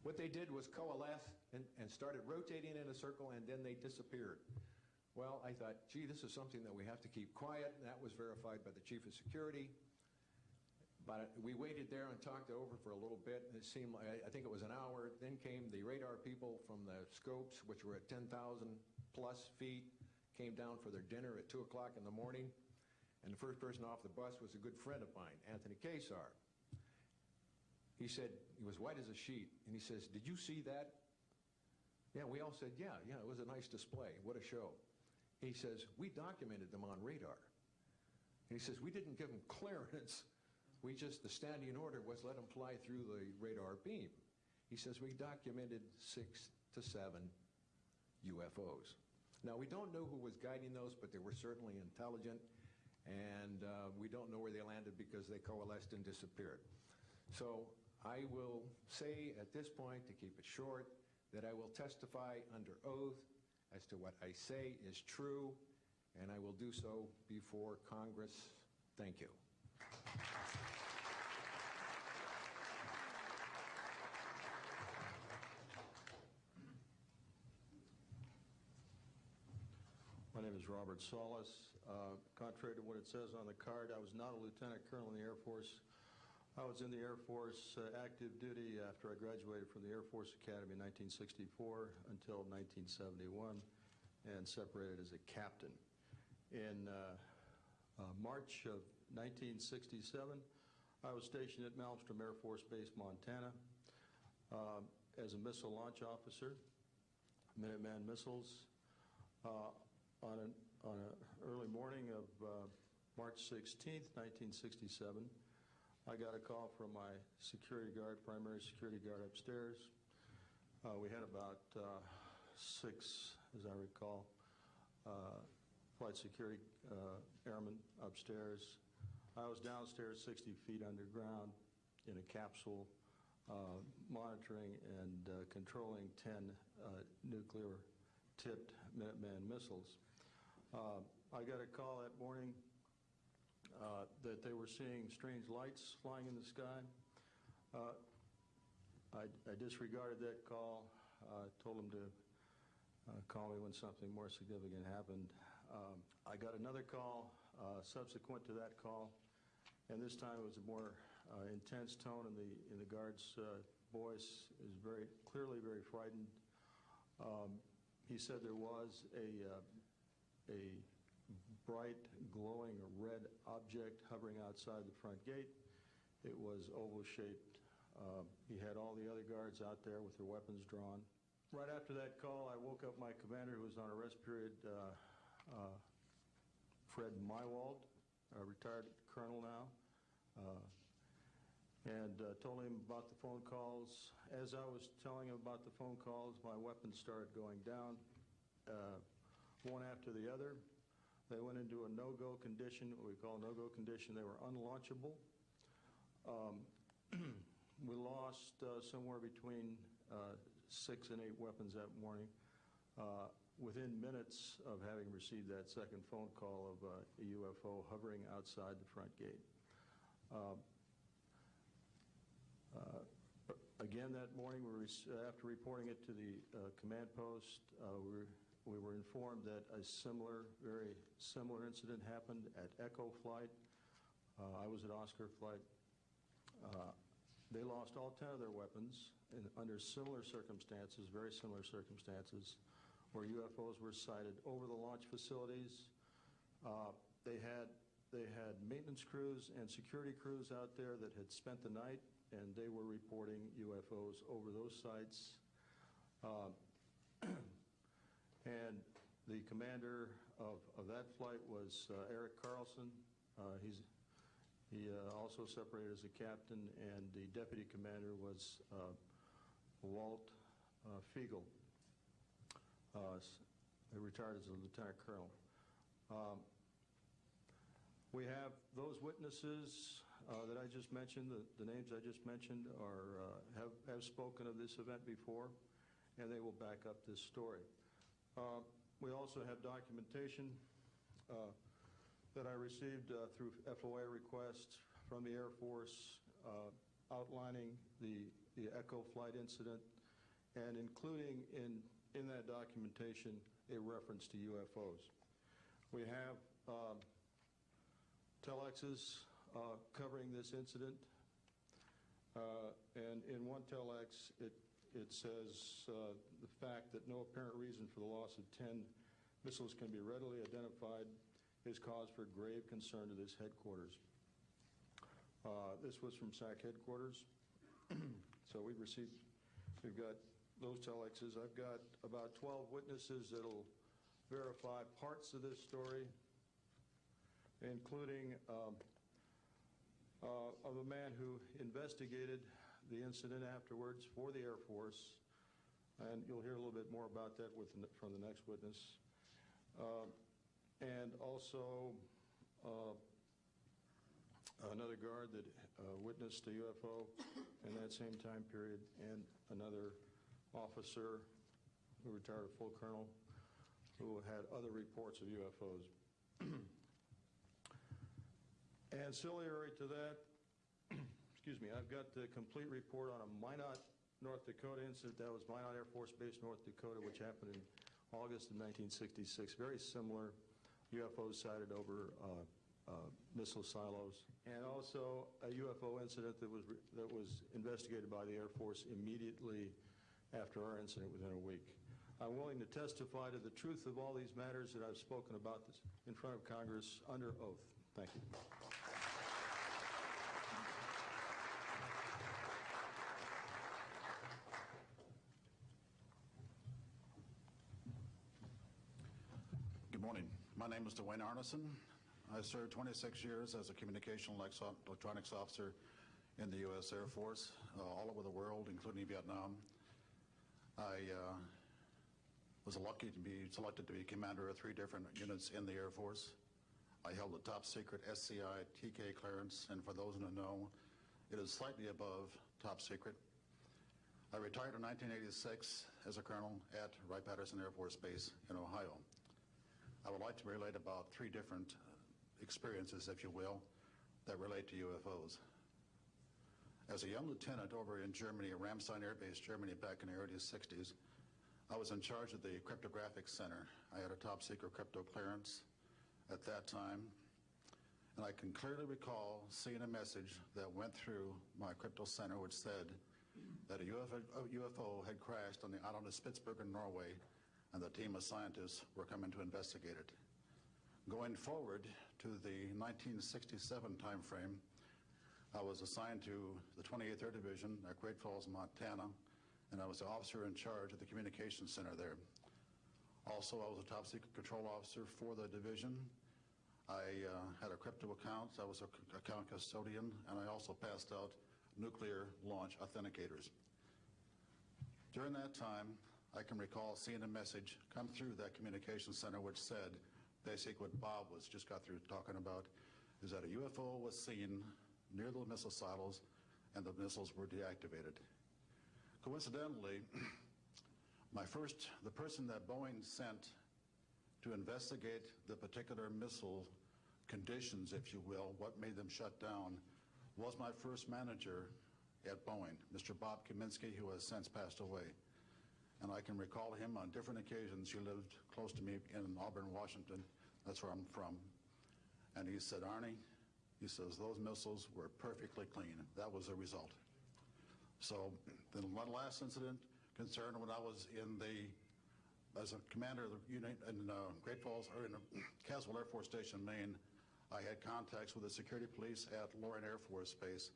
What they did was coalesce and started rotating in a circle, and then they disappeared. Well, I thought, gee, this is something that we have to keep quiet, and that was verified by the Chief of Security. But we waited there and talked it over for a little bit, and it seemed like, I think it was an hour. Then came the radar people from the scopes, which were at 10,000 plus feet, came down for their dinner at 2 o'clock in the morning. And the first person off the bus was a good friend of mine, Anthony Kesar. He said, he was white as a sheet, and he says, did you see that? Yeah, we all said, yeah, it was a nice display. What a show. He says, we documented them on radar. And he says, we didn't give them clearance. The standing order was let them fly through the radar beam. He says, we documented 6 to 7 UFOs. Now, we don't know who was guiding those, but they were certainly intelligent, and we don't know where they landed because they coalesced and disappeared. So I will say at this point, to keep it short, that I will testify under oath as to what I say is true, and I will do so before Congress. Thank you. My name is Robert Solis. Contrary to what it says on the card, I was not a lieutenant colonel in the Air Force. I was in the Air Force active duty after I graduated from the Air Force Academy in 1964 until 1971 and separated as a captain. In March of 1967, I was stationed at Malmstrom Air Force Base, Montana, as a missile launch officer, Minuteman missiles. On an early morning of March 16th, 1967, I got a call from my security guard, primary security guard upstairs. We had about 6, as I recall, flight security airmen upstairs. I was downstairs 60 feet underground in a capsule monitoring and controlling 10 nuclear-tipped Minuteman missiles. I got a call that morning that they were seeing strange lights flying in the sky. I disregarded that call, told them to call me when something more significant happened. I got another call subsequent to that call, and this time it was a more intense tone in the guard's voice. It was very clearly very frightened. He said there was a bright, glowing red object hovering outside the front gate. It was oval-shaped. He had all the other guards out there with their weapons drawn. Right after that call, I woke up my commander, who was on a rest period, Fred Mywald, a retired colonel now, and told him about the phone calls. As I was telling him about the phone calls, my weapons started going down, one after the other. They went into a no-go condition, what we call no-go condition. They were unlaunchable. We lost somewhere between 6 and 8 weapons that morning. within minutes of having received that second phone call of a UFO hovering outside the front gate. Again that morning, after reporting it to the command post, we were informed that a very similar incident happened at Echo Flight. I was at Oscar Flight. They lost all 10 of their weapons under similar circumstances, very similar circumstances, where UFOs were sighted over the launch facilities. They had maintenance crews and security crews out there that had spent the night, and they were reporting UFOs over those sites. And the commander of that flight was Eric Carlson. He also separated as a captain, and the deputy commander was Walt Fiegel. He retired as a lieutenant colonel. We have those witnesses that I just mentioned, the names I just mentioned, have spoken of this event before, and they will back up this story. We also have documentation that I received through FOA request from the Air Force outlining the Echo Flight incident, and including in that documentation a reference to UFOs. We have telexes covering this incident, and in one telex it says the fact that no apparent reason for the loss of 10 missiles can be readily identified is cause for grave concern to this headquarters. This was from SAC headquarters. So we've got those telexes. I've got about 12 witnesses that'll verify parts of this story, including of a man who investigated the incident afterwards for the Air Force, and you'll hear a little bit more about that from the next witness. And also another guard that witnessed a UFO in that same time period, and another officer who retired a full colonel who had other reports of UFOs. Ancillary to that, excuse me, I've got the complete report on a Minot, North Dakota incident. That was Minot Air Force Base, North Dakota, which happened in August of 1966. Very similar UFOs sighted over missile silos, and also a UFO incident that was investigated by the Air Force immediately after our incident within a week. I'm willing to testify to the truth of all these matters that I've spoken about this in front of Congress under oath. Thank you. Good morning. My name is Dwayne Arneson. I served 26 years as a communication electronics officer in the U.S. Air Force, all over the world, including Vietnam. I was lucky to be selected to be commander of 3 different units in the Air Force. I held a top secret SCI TK clearance, and for those who don't know, it is slightly above top secret. I retired in 1986 as a colonel at Wright-Patterson Air Force Base in Ohio. I would like to relate about 3 different experiences, if you will, that relate to UFOs. As a young lieutenant over in Germany, at Ramstein Air Base, Germany, back in the early 60s, I was in charge of the cryptographic center. I had a top secret crypto clearance at that time, and I can clearly recall seeing a message that went through my crypto center which said that a UFO had crashed on the island of Spitsbergen, Norway, and the team of scientists were coming to investigate it. Going forward to the 1967 timeframe, I was assigned to the 28th Air Division at Great Falls, Montana, and I was the officer in charge of the communications center there. Also, I was a top secret control officer for the division. I had a crypto account. I was an account custodian, and I also passed out nuclear launch authenticators. During that time, I can recall seeing a message come through that communications center which said, basically what Bob just got through talking about, is that a UFO was seen near the missile silos and the missiles were deactivated. Coincidentally, The person that Boeing sent to investigate the particular missile conditions, if you will, what made them shut down, was my first manager at Boeing, Mr. Bob Kaminsky, who has since passed away. And I can recall him on different occasions. He lived close to me in Auburn, Washington. That's where I'm from. And he said, Arnie, he says, those missiles were perfectly clean. That was the result. So the one last incident concerned when I was as a commander of the unit in Great Falls, or in Caswell Air Force Station, Maine. I had contacts with the security police at Loring Air Force Base,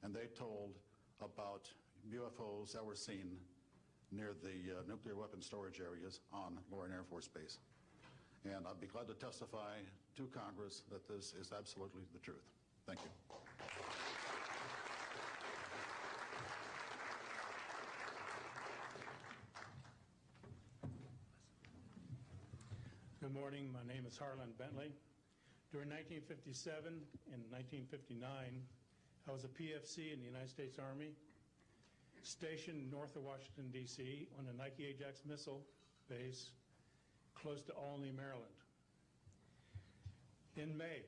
and they told about UFOs that were seen near the nuclear weapon storage areas on Loring Air Force Base. And I'd be glad to testify to Congress that this is absolutely the truth. Thank you. Good morning. My name is Harlan Bentley. During 1957 and 1959, I was a PFC in the United States Army, stationed north of Washington, D.C. on the Nike Ajax missile base close to Olney, Maryland. In May,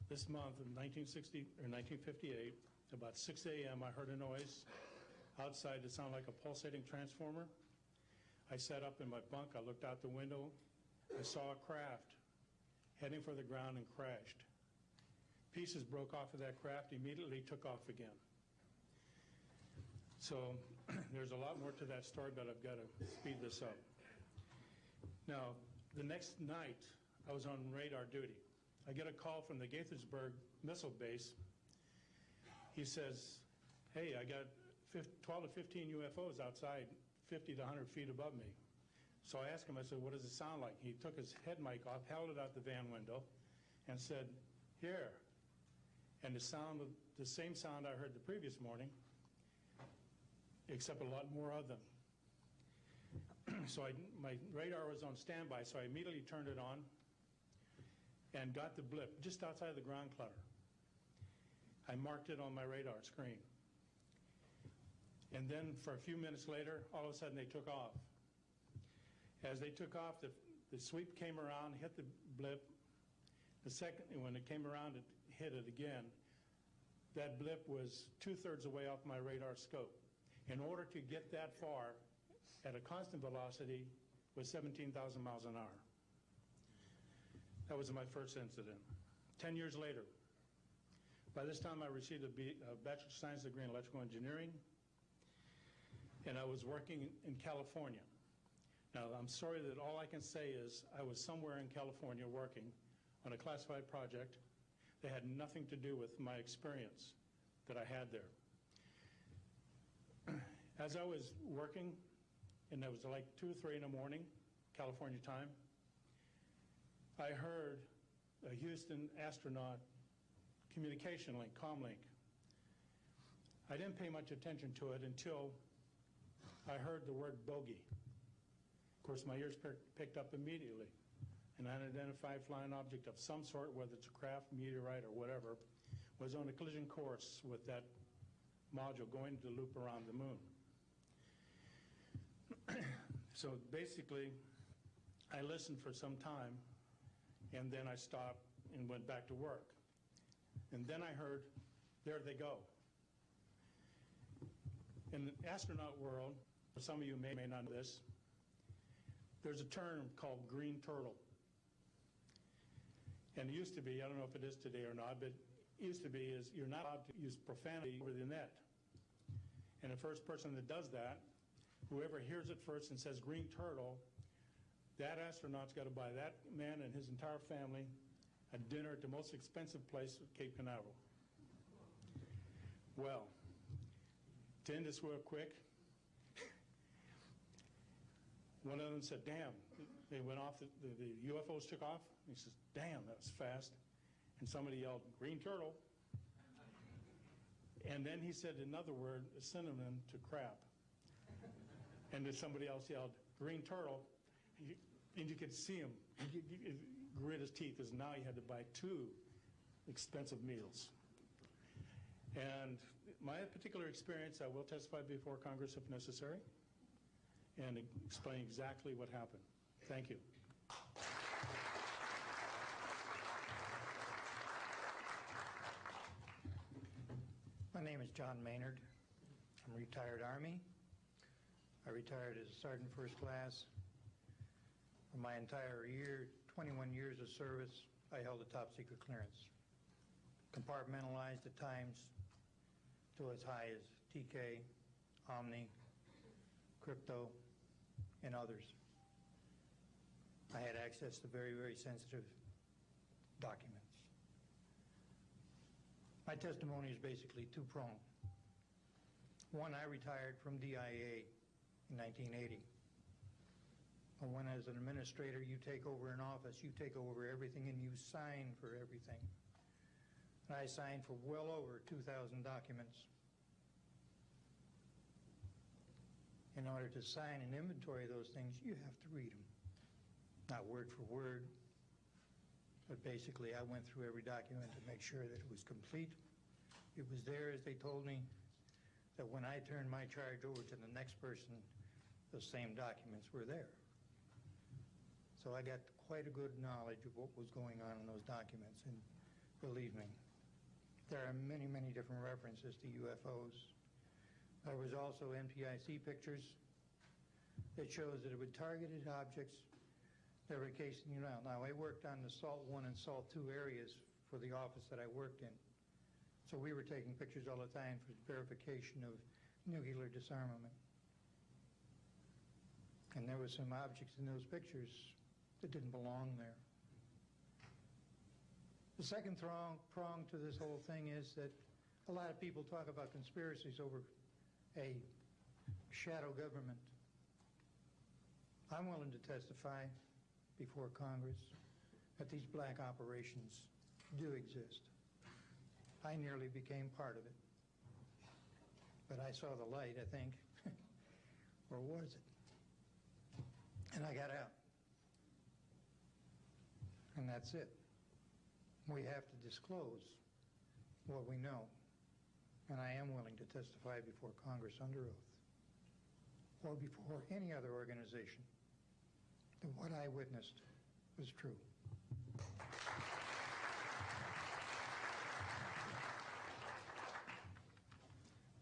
this month of 1958, about 6 a.m., I heard a noise outside that sounded like a pulsating transformer. I sat up in my bunk. I looked out the window. I saw a craft heading for the ground and crashed. Pieces broke off of that craft, immediately took off again. So there's a lot more to that story, but I've got to speed this up. Now, the next night, I was on radar duty. I get a call from the Gaithersburg missile base. He says, hey, I got 12 to 15 UFOs outside, 50 to 100 feet above me. So I asked him, I said, what does it sound like? He took his head mic off, held it out the van window, and said, here. And the same sound I heard the previous morning, except a lot more of them. So my radar was on standby, so I immediately turned it on and got the blip just outside of the ground clutter. I marked it on my radar screen. And then for a few minutes later, all of a sudden they took off. As they took off, the sweep came around, hit the blip. When it came around, it hit it again. That blip was 2/3 away off my radar scope. In order to get that far at a constant velocity was 17,000 miles an hour. That was my first incident. 10 years later, by this time I received a Bachelor of Science degree in electrical engineering, and I was working in California. Now, I'm sorry that all I can say is I was somewhere in California working on a classified project that had nothing to do with my experience that I had there. As I was working, and it was like 2 or 3 in the morning, California time, I heard a Houston astronaut communication link, comlink. I didn't pay much attention to it until I heard the word bogey. Of course, my ears picked up immediately. An unidentified flying object of some sort, whether it's a craft, meteorite, or whatever, was on a collision course with that module going to loop around the moon. So basically, I listened for some time, and then I stopped and went back to work. And then I heard, there they go. In the astronaut world, some of you may not know this, there's a term called green turtle. And it used to be, I don't know if it is today or not, but it used to be is you're not allowed to use profanity over the net. And the first person that does that, whoever hears it first and says green turtle, that astronaut's got to buy that man and his entire family a dinner at the most expensive place at Cape Canaveral. Well, to end this real quick, one of them said, damn, they went off, the UFOs took off. He says, damn, that was fast. And somebody yelled, green turtle. And then he said another word, a synonym to crap. And then somebody else yelled, green turtle. And you could see him grit his teeth, because now he had to buy 2 expensive meals. And my particular experience, I will testify before Congress if necessary. and explain exactly what happened. Thank you. My name is John Maynard. I'm a retired Army. I retired as a Sergeant First Class. For my entire 21 years of service, I held a top secret clearance. Compartmentalized at times to as high as TK, Omni, Crypto, and others. I had access to very, very sensitive documents. My testimony is basically two-pronged. One, I retired from DIA in 1980. And when as an administrator you take over an office, you take over everything and you sign for everything. And I signed for well over 2,000 documents. In order to sign and inventory those things, you have to read them. Not word for word, but basically I went through every document to make sure that it was complete. It was there as they told me, that when I turned my charge over to the next person, those same documents were there. So I got quite a good knowledge of what was going on in those documents, and believe me, there are many, many different references to UFOs. There was also NPIC pictures that shows that it would targeted objects that were casing you out. Now, I worked on the SALT 1 and SALT 2 areas for the office that I worked in. So we were taking pictures all the time for verification of nuclear disarmament. And there were some objects in those pictures that didn't belong there. The second prong to this whole thing is that a lot of people talk about conspiracies over a shadow government. I'm willing to testify before Congress that these black operations do exist. I nearly became part of it. But I saw the light, I think. Or was it? And I got out. And that's it. We have to disclose what we know. And I am willing to testify before Congress under oath, or before any other organization, that what I witnessed was true.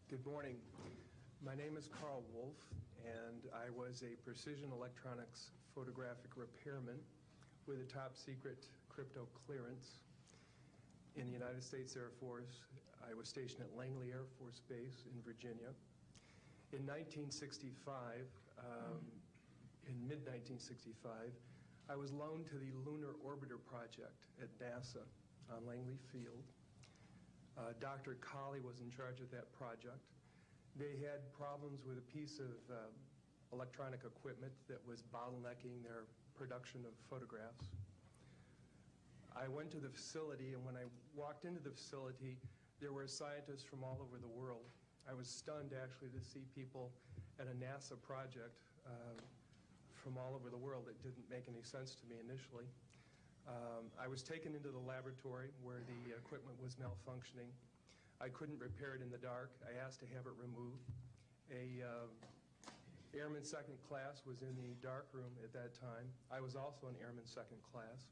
Good morning. My name is Carl Wolf, and I was a precision electronics photographic repairman with a top secret crypto clearance in the United States Air Force. I was stationed at Langley Air Force Base in Virginia. In 1965, in mid-1965, I was loaned to the Lunar Orbiter Project at NASA on Langley Field. Dr. Colley was in charge of that project. They had problems with a piece of electronic equipment that was bottlenecking their production of photographs. I went to the facility, and when I walked into the facility, there were scientists from all over the world. I was stunned, actually, to see people at a NASA project from all over the world. It didn't make any sense to me initially. I was taken into the laboratory where the equipment was malfunctioning. I couldn't repair it in the dark. I asked to have it removed. A Airman Second Class was in the dark room at that time. I was also an Airman Second Class.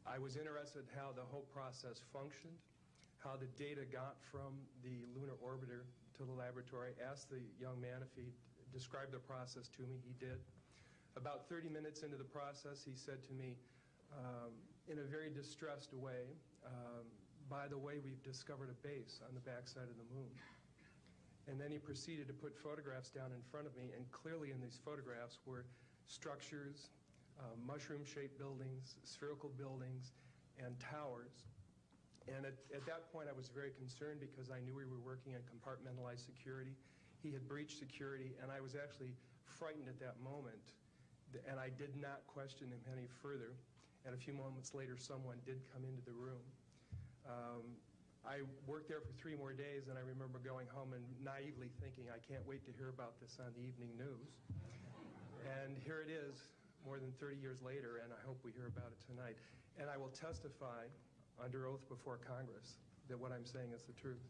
I was interested in how the whole process functioned, how the data got from the lunar orbiter to the laboratory. I asked the young man if he described the process to me. He did. About 30 minutes into the process, he said to me, in a very distressed way, by the way, we've discovered a base on the backside of the moon. And then he proceeded to put photographs down in front of me, and clearly in these photographs were structures, mushroom-shaped buildings, spherical buildings, and towers. And at that point, I was very concerned because I knew we were working on compartmentalized security. He had breached security, and I was actually frightened at that moment. And I did not question him any further. And a few moments later, someone did come into the room. I worked there for 3 more days, and I remember going home and naively thinking, I can't wait to hear about this on the evening news. And here it is, more than 30 years later, and I hope we hear about it tonight. And I will testify under oath before Congress that what I'm saying is the truth.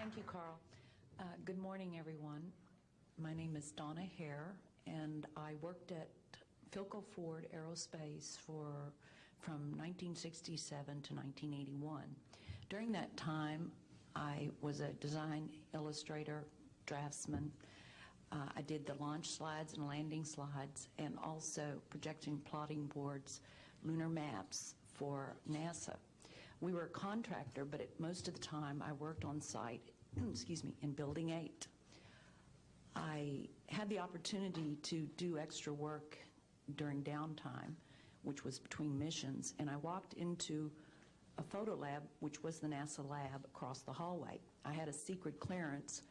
Thank you, Carl. Good morning, everyone. My name is Donna Hare, and I worked at Philco Ford Aerospace from 1967 to 1981. During that time, I was a design illustrator, draftsman. I did the launch slides and landing slides, and also projection plotting boards, lunar maps for NASA. We were a contractor, but most of the time I worked on site, excuse me, in Building 8. I had the opportunity to do extra work during downtime, which was between missions, and I walked into a photo lab, which was the NASA lab across the hallway. I had a secret clearance,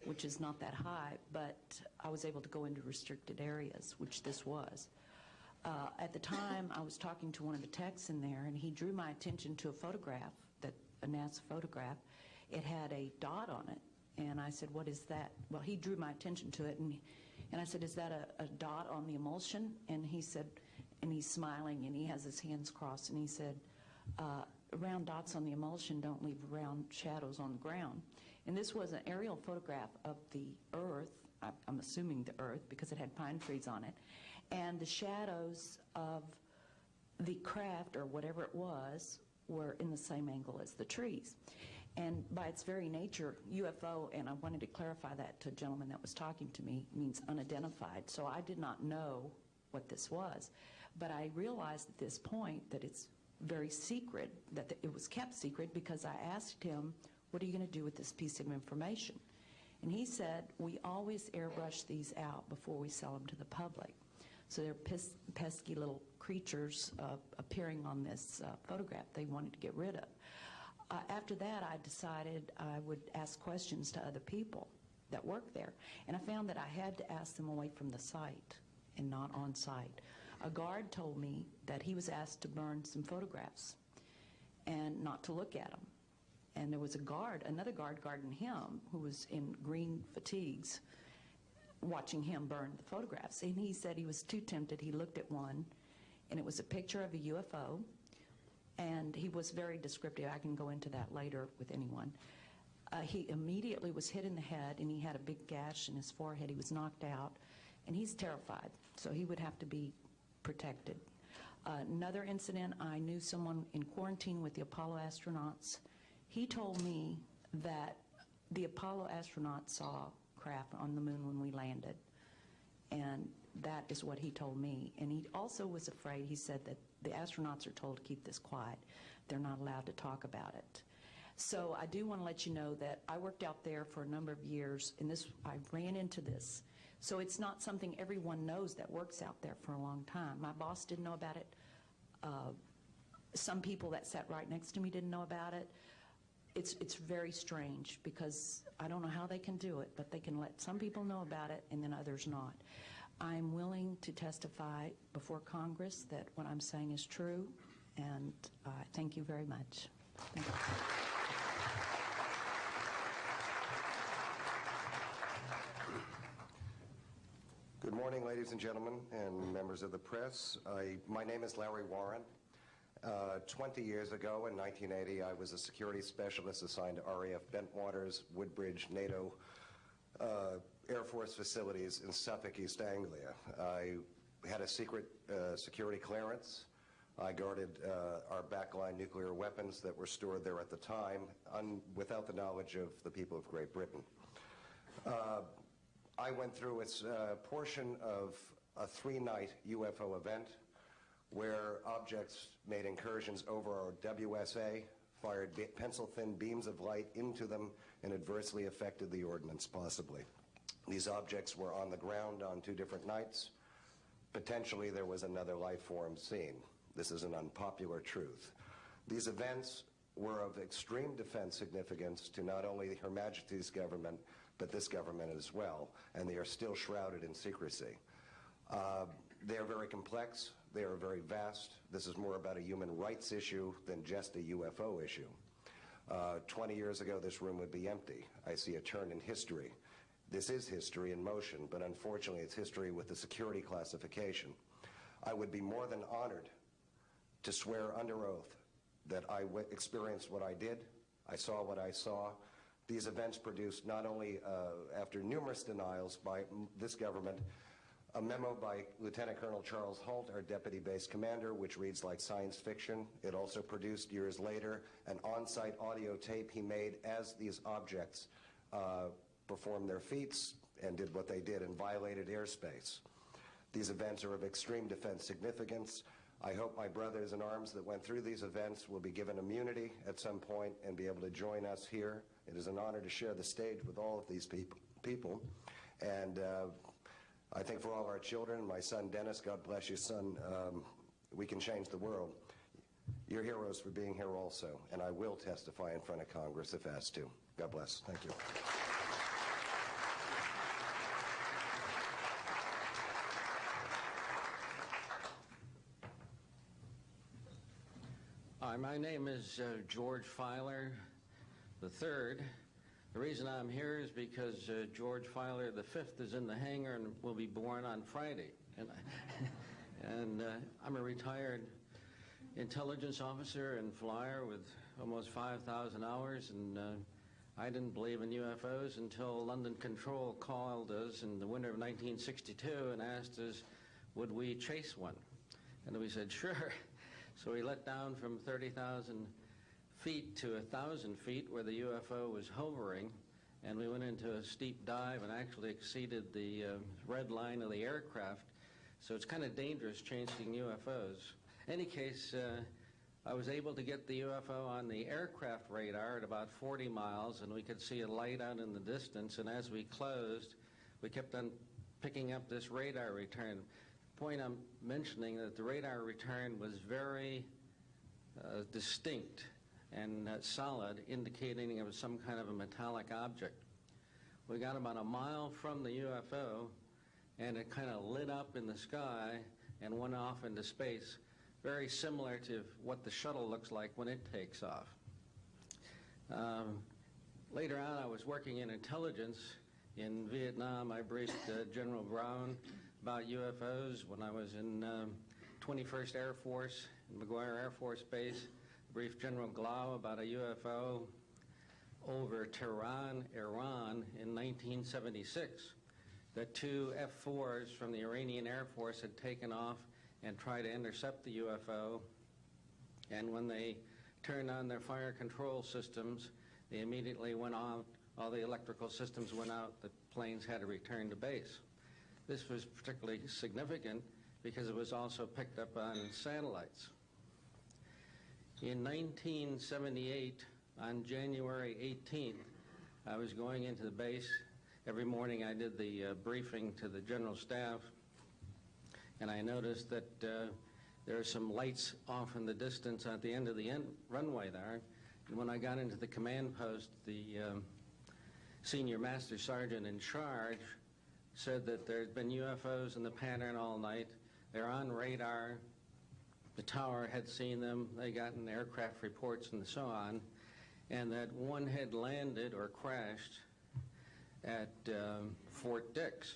which is not that high, but I was able to go into restricted areas, which this was. At the time, I was talking to one of the techs in there, and he drew my attention to a photograph, a NASA photograph. It had a dot on it, and I said, "What is that?" Well, he drew my attention to it, and I said, "Is that a dot on the emulsion?" And he said, and he's smiling, and he has his hands crossed, and he said, "Round dots on the emulsion don't leave round shadows on the ground." And this was an aerial photograph of the Earth, I'm assuming the Earth, because it had pine trees on it, and the shadows of the craft, or whatever it was, were in the same angle as the trees. And by its very nature, UFO, and I wanted to clarify that to a gentleman that was talking to me, means unidentified. So I did not know what this was. But I realized at this point that it's very secret, that it was kept secret, because I asked him, "What are you going to do with this piece of information?" And he said, "We always airbrush these out before we sell them to the public." So they're pesky little creatures appearing on this photograph they wanted to get rid of. After that, I decided I would ask questions to other people that work there. And I found that I had to ask them away from the site and not on site. A guard told me that he was asked to burn some photographs and not to look at them. And there was another guard guarding him, who was in green fatigues, watching him burn the photographs. And he said he was too tempted. He looked at one, and it was a picture of a UFO, and he was very descriptive. I can go into that later with anyone. He immediately was hit in the head, and he had a big gash in his forehead. He was knocked out, and he's terrified, so he would have to be protected. Another incident, I knew someone in quarantine with the Apollo astronauts. He told me that the Apollo astronauts saw craft on the moon when we landed, and that is what he told me. And he also was afraid. He said that the astronauts are told to keep this quiet. They're not allowed to talk about it. So I do want to let you know that I worked out there for a number of years, and I ran into this. So it's not something everyone knows that works out there for a long time. My boss didn't know about it. Some people that sat right next to me didn't know about it. It's very strange, because I don't know how they can do it, but they can let some people know about it and then others not. I'm willing to testify before Congress that what I'm saying is true, and thank you very much. Thank you. Good morning, ladies and gentlemen, and members of the press. My name is Larry Warren. 20 years ago, in 1980, I was a security specialist assigned to RAF Bentwaters, Woodbridge, NATO Air Force facilities in Suffolk, East Anglia. I had a secret security clearance. I guarded our backline nuclear weapons that were stored there at the time, without the knowledge of the people of Great Britain. I went through a portion of a 3-night UFO event where objects made incursions over our WSA, fired pencil-thin beams of light into them, and adversely affected the ordnance, possibly. These objects were on the ground on 2 different nights. Potentially, there was another life form seen. This is an unpopular truth. These events were of extreme defense significance to not only Her Majesty's government, but this government as well, and they are still shrouded in secrecy. They are very complex. They are very vast. This is more about a human rights issue than just a UFO issue. 20 years ago, this room would be empty. I see a turn in history. This is history in motion, but unfortunately, it's history with the security classification. I would be more than honored to swear under oath that I experienced what I did, I saw what I saw, These events produced not only, after numerous denials by this government, a memo by Lieutenant Colonel Charles Holt, our deputy base commander, which reads like science fiction. It also produced, years later, an on-site audio tape he made as these objects performed their feats and did what they did and violated airspace. These events are of extreme defense significance. I hope my brothers in arms that went through these events will be given immunity at some point and be able to join us here. It is an honor to share the stage with all of these people. And I think for all our children, my son Dennis, God bless you, son, we can change the world. You're heroes for being here also, and I will testify in front of Congress if asked to. God bless. Thank you. Hi, my name is George Filer III. The reason I'm here is because George Filer V is in the hangar and will be born on Friday. And I'm a retired intelligence officer and flyer with almost 5,000 hours, and I didn't believe in UFOs until London Control called us in the winter of 1962 and asked us, would we chase one? And we said, sure. So we let down from 30,000 feet to 1,000 feet where the UFO was hovering, and we went into a steep dive and actually exceeded the red line of the aircraft. So it's kind of dangerous chasing UFOs. In any case, I was able to get the UFO on the aircraft radar at about 40 miles, and we could see a light out in the distance, and as we closed, we kept on picking up this radar return. The point I'm mentioning that the radar return was very distinct and solid, indicating it was some kind of a metallic object. We got about a mile from the UFO, and it kind of lit up in the sky and went off into space, very similar to what the shuttle looks like when it takes off. Later on, I was working in intelligence. In Vietnam, I briefed General Brown about UFOs. When I was in 21st Air Force, in McGuire Air Force Base, briefed General Glau about a UFO over Tehran, Iran in 1976. That two F-4s from the Iranian Air Force had taken off and tried to intercept the UFO, and when they turned on their fire control systems, they immediately went out. All the electrical systems went out. The planes had to return to base. This was particularly significant because it was also picked up on satellites. In 1978, on January 18th, I was going into the base. Every morning I did the briefing to the general staff, and I noticed that there are some lights off in the distance at the end of the runway there. And when I got into the command post, the senior master sergeant in charge said that there had been UFOs in the pattern all night. They're on radar. The tower had seen them. They gotten aircraft reports and so on, and that one had landed or crashed at Fort Dix.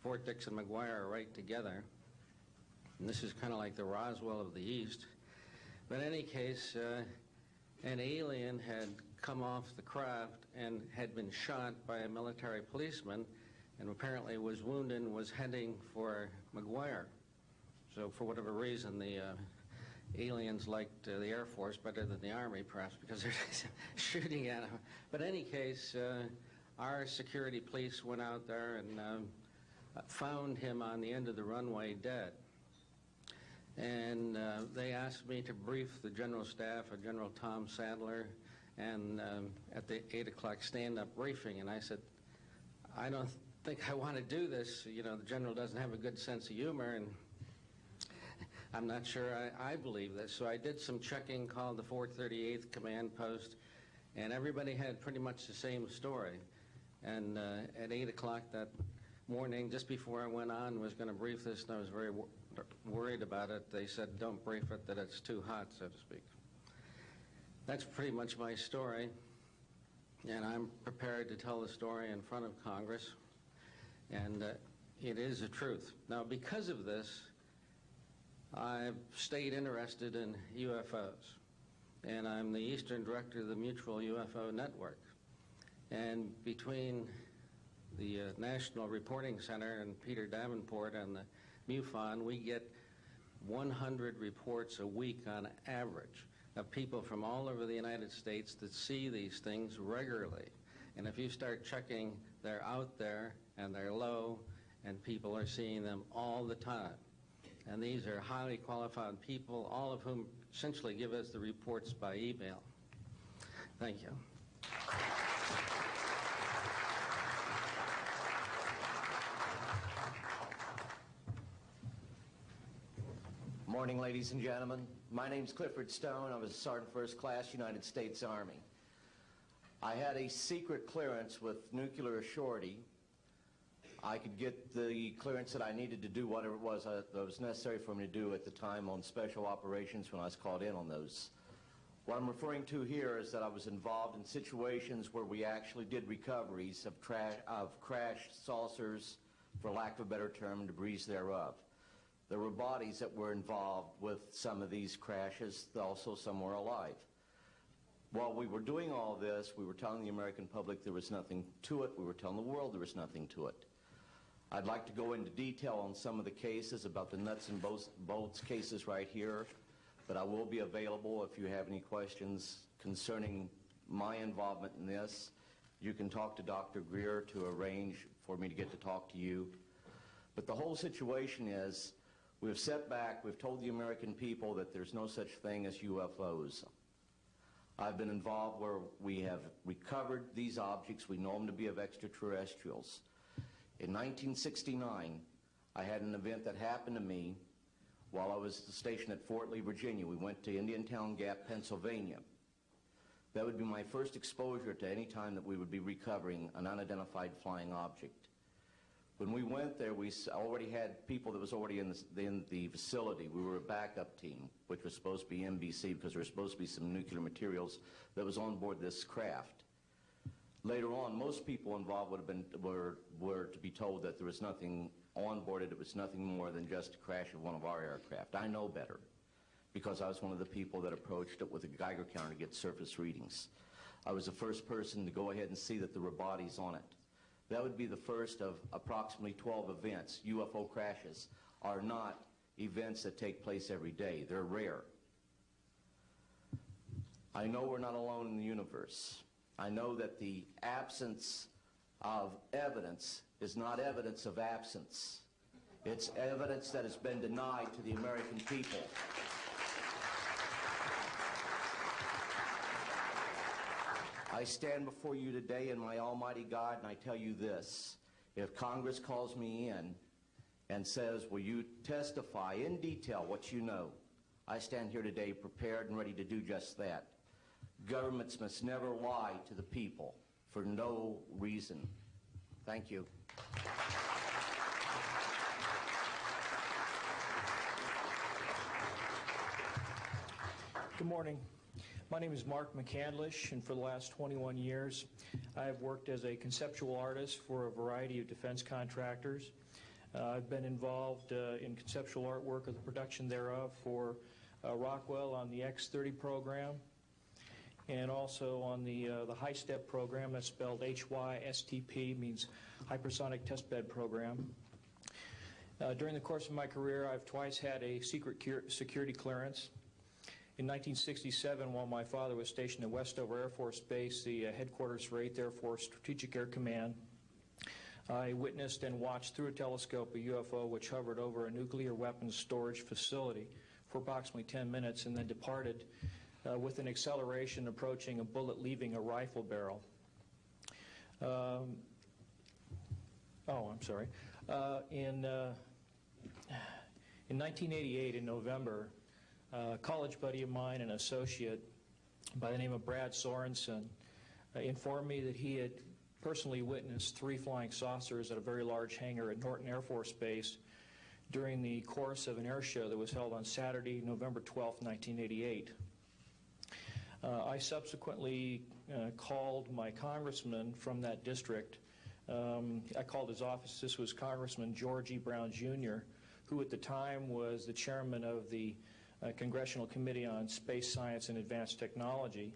Fort Dix and McGuire are right together. And this is kind of like the Roswell of the East. But in any case, an alien had come off the craft and had been shot by a military policeman, and apparently was wounded and was heading for McGuire. So for whatever reason, the aliens liked the Air Force better than the Army, perhaps because they're shooting at them. But in any case, our security police went out there and found him on the end of the runway dead. And they asked me to brief the general staff, General Tom Sadler, and at the 8 o'clock stand-up briefing. And I said, I don't think I want to do this. You know, the general doesn't have a good sense of humor, and I'm not sure I believe this. So I did some checking, called the 438th Command Post, and everybody had pretty much the same story. And at 8 o'clock that morning, just before I went on, was going to brief this, and I was very worried about it. They said, don't brief it, that it's too hot, so to speak. That's pretty much my story, and I'm prepared to tell the story in front of Congress, and it is the truth. Now, because of this, I've stayed interested in UFOs, and I'm the Eastern Director of the Mutual UFO Network. And between the National Reporting Center and Peter Davenport and the MUFON, we get 100 reports a week on average of people from all over the United States that see these things regularly. And if you start checking, they're out there and they're low, and people are seeing them all the time. And these are highly qualified people, all of whom essentially give us the reports by email. Thank you. Morning, ladies and gentlemen. My name's Clifford Stone. I was a Sergeant First Class, United States Army. I had a secret clearance with nuclear assurity. I could get the clearance that I needed to do whatever it was that was necessary for me to do at the time on special operations when I was called in on those. What I'm referring to here is that I was involved in situations where we actually did recoveries of crashed saucers, for lack of a better term, debris thereof. There were bodies that were involved with some of these crashes, also some were alive. While we were doing all this, we were telling the American public there was nothing to it. We were telling the world there was nothing to it. I'd like to go into detail on some of the cases, about the nuts and bolts cases right here, but I will be available if you have any questions concerning my involvement in this. You can talk to Dr. Greer to arrange for me to get to talk to you. But the whole situation is, we've set back, we've told the American people that there's no such thing as UFOs. I've been involved where we have recovered these objects. We know them to be of extraterrestrials. In 1969, I had an event that happened to me while I was stationed at Fort Lee, Virginia. We went to Indiantown Gap, Pennsylvania. That would be my first exposure to any time that we would be recovering an unidentified flying object. When we went there, we already had people that was already in the facility. We were a backup team, which was supposed to be NBC, because there was supposed to be some nuclear materials that was on board this craft. Later on, most people involved were to be told that there was nothing on board it. It was nothing more than just a crash of one of our aircraft. I know better, because I was one of the people that approached it with a Geiger counter to get surface readings. I was the first person to go ahead and see that there were bodies on it. That would be the first of approximately 12 events. UFO crashes are not events that take place every day. They're rare. I know we're not alone in the universe. I know that the absence of evidence is not evidence of absence. It's evidence that has been denied to the American people. I stand before you today in my almighty God, and I tell you this. If Congress calls me in and says, will you testify in detail what you know, I stand here today prepared and ready to do just that. Governments must never lie to the people for no reason. Thank you. Good morning. My name is Mark McCandlish, and for the last 21 years, I have worked as a conceptual artist for a variety of defense contractors. I've been involved in conceptual artwork of the production thereof for Rockwell on the X-30 program, and also on the HISTEP program. That's spelled HYSTP, means Hypersonic Testbed Program. During the course of my career, I've twice had a secret security clearance. In 1967, while my father was stationed at Westover Air Force Base, the headquarters for 8th Air Force Strategic Air Command, I witnessed and watched through a telescope a UFO which hovered over a nuclear weapons storage facility for approximately 10 minutes and then departed with an acceleration approaching a bullet leaving a rifle barrel. In 1988, in November, a college buddy of mine, an associate by the name of Brad Sorensen, informed me that he had personally witnessed 3 flying saucers at a very large hangar at Norton Air Force Base during the course of an air show that was held on Saturday, November 12, 1988. I subsequently called my congressman from that district. I called his office. This was Congressman George E. Brown, Jr., who at the time was the chairman of the Congressional Committee on Space Science and Advanced Technology.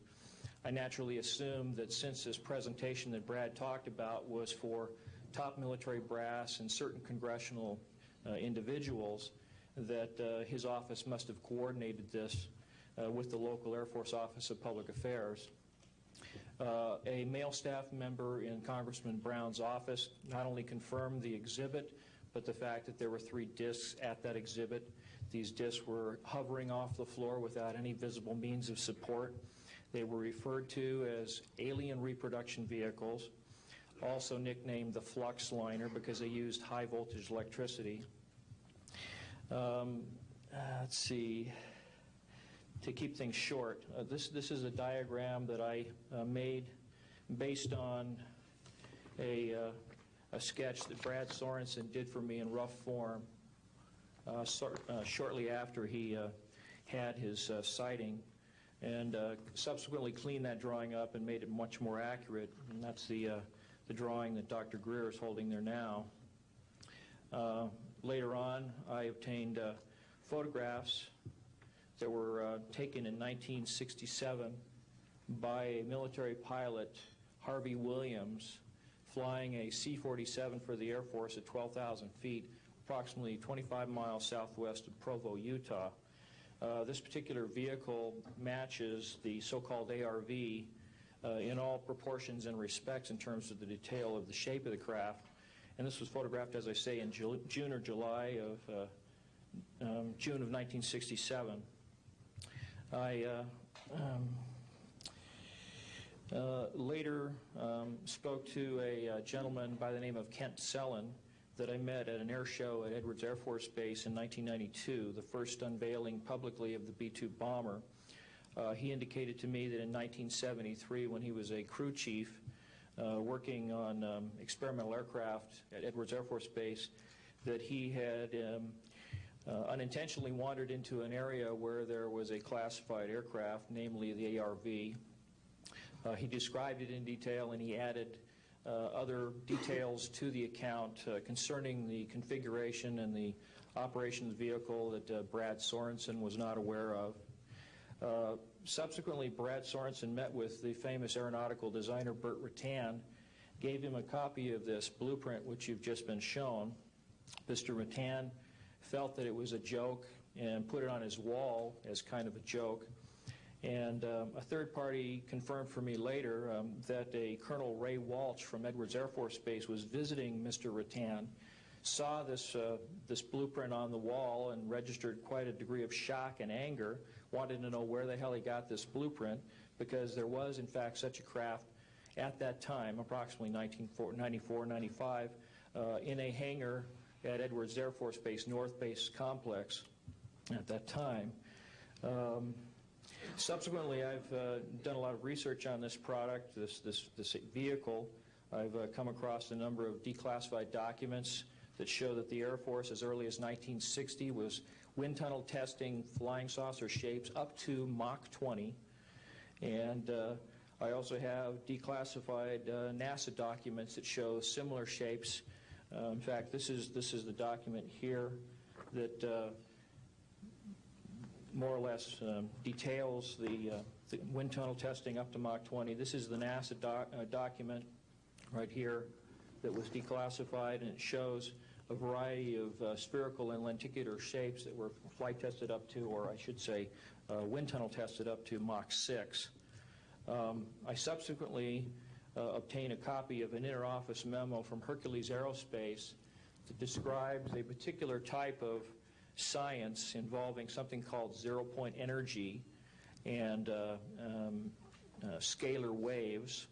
I naturally assumed that since this presentation that Brad talked about was for top military brass and certain congressional individuals, that his office must have coordinated this with the local Air Force Office of Public Affairs. A male staff member in Congressman Brown's office not only confirmed the exhibit, but the fact that there were 3 discs at that exhibit. These discs were hovering off the floor without any visible means of support. They were referred to as alien reproduction vehicles, also nicknamed the flux liner because they used high voltage electricity. Let's see. To keep things short, this is a diagram that I made based on a sketch that Brad Sorensen did for me in rough form shortly after he had his sighting, and subsequently cleaned that drawing up and made it much more accurate. And that's the drawing that Dr. Greer is holding there now. Later on, I obtained photographs that were taken in 1967 by a military pilot, Harvey Williams, flying a C-47 for the Air Force at 12,000 feet, approximately 25 miles southwest of Provo, Utah. This particular vehicle matches the so-called ARV in all proportions and respects in terms of the detail of the shape of the craft. And this was photographed, as I say, in June or July of June of 1967. I later spoke to a gentleman by the name of Kent Sellen that I met at an air show at Edwards Air Force Base in 1992, the first unveiling publicly of the B-2 bomber. He indicated to me that in 1973, when he was a crew chief working on experimental aircraft at Edwards Air Force Base, that he had unintentionally wandered into an area where there was a classified aircraft, namely the ARV. He described it in detail, and he added other details to the account concerning the configuration and the operation of the vehicle that Brad Sorensen was not aware of. Subsequently, Brad Sorensen met with the famous aeronautical designer Burt Rutan, gave him a copy of this blueprint which you've just been shown. Mr. Rutan felt that it was a joke and put it on his wall as kind of a joke. And a third party confirmed for me later that a Colonel Ray Walsh from Edwards Air Force Base was visiting Mr. Rutan, saw this blueprint on the wall and registered quite a degree of shock and anger, wanted to know where the hell he got this blueprint, because there was in fact such a craft at that time, approximately 1994, 95, in a hangar at Edwards Air Force Base, North Base Complex at that time. Subsequently, I've done a lot of research on this product, this vehicle. I've come across a number of declassified documents that show that the Air Force, as early as 1960, was wind tunnel testing flying saucer shapes up to Mach 20. And I also have declassified NASA documents that show similar shapes. In fact, this is the document here that more or less details the wind tunnel testing up to Mach 20. This is the NASA document right here that was declassified, and it shows a variety of spherical and lenticular shapes that were flight tested up to, or I should say, wind tunnel tested up to Mach 6. I subsequently obtained a copy of an inter-office memo from Hercules Aerospace that describes a particular type of science involving something called zero-point energy and scalar waves.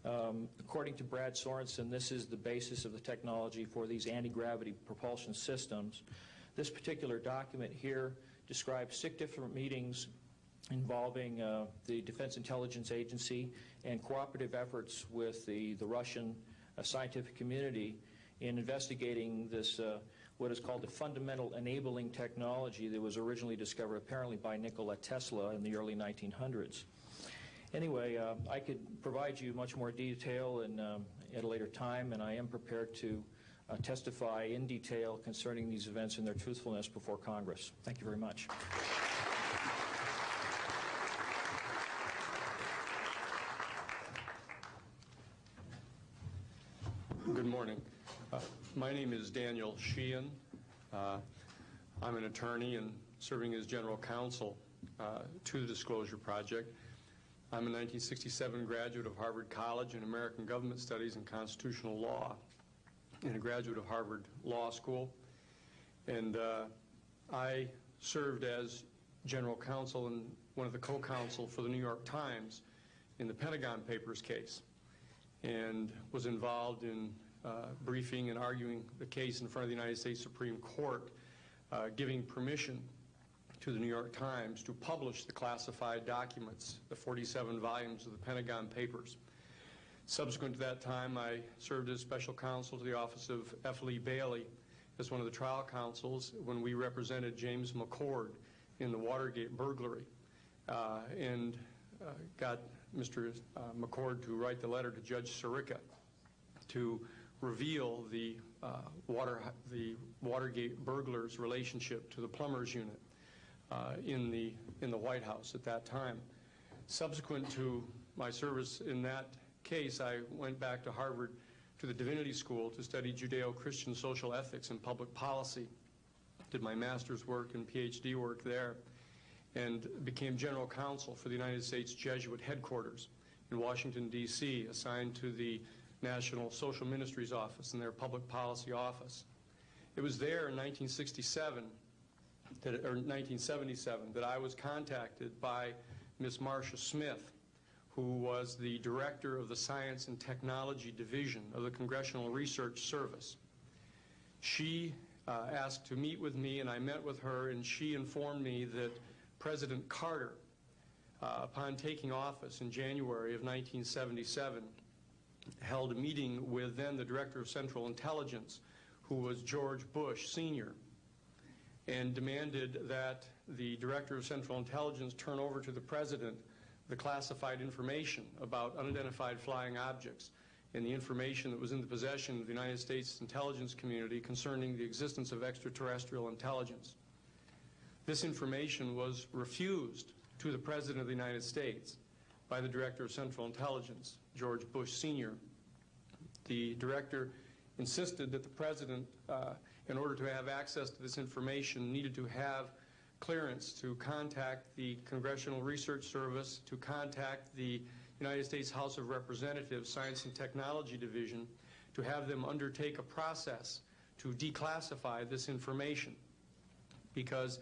According to Brad Sorensen, this is the basis of the technology for these anti-gravity propulsion systems. This particular document here describes 6 different meetings involving the Defense Intelligence Agency and cooperative efforts with the Russian scientific community in investigating this what is called the fundamental enabling technology that was originally discovered apparently by Nikola Tesla in the early 1900s. Anyway, I could provide you much more detail at a later time, and I am prepared to testify in detail concerning these events and their truthfulness before Congress. Thank you very much. Good morning. My name is Daniel Sheehan. I'm an attorney and serving as general counsel to the Disclosure Project. I'm a 1967 graduate of Harvard College in American Government Studies and Constitutional Law, and a graduate of Harvard Law School. And I served as general counsel and one of the co-counsel for the New York Times in the Pentagon Papers case, and was involved in briefing and arguing the case in front of the United States Supreme Court, giving permission to the New York Times to publish the classified documents, the 47 volumes of the Pentagon Papers. Subsequent to that time, I served as special counsel to the office of F. Lee Bailey as one of the trial counsels when we represented James McCord in the Watergate burglary, and got Mr. McCord to write the letter to Judge Sirica to reveal the Watergate burglars' relationship to the plumbers unit in the White House at that time. Subsequent to my service in that case, I went back to Harvard to the Divinity School to study Judeo-Christian social ethics and public policy. Did my master's work and PhD work there, and became general counsel for the United States Jesuit headquarters in Washington, D.C., assigned to the National Social Ministries Office and their public policy office. It was there in 1977 that I was contacted by Ms. Marcia Smith, who was the director of the Science and Technology Division of the Congressional Research Service. She asked to meet with me, and I met with her, and she informed me that President Carter, upon taking office in January of 1977, held a meeting with then the Director of Central Intelligence, who was George Bush Sr., and demanded that the Director of Central Intelligence turn over to the President the classified information about unidentified flying objects and the information that was in the possession of the United States intelligence community concerning the existence of extraterrestrial intelligence. This information was refused to the President of the United States by the Director of Central Intelligence, George Bush Sr. The Director insisted that the President, in order to have access to this information, needed to have clearance to contact the Congressional Research Service, to contact the United States House of Representatives Science and Technology Division, to have them undertake a process to declassify this information, because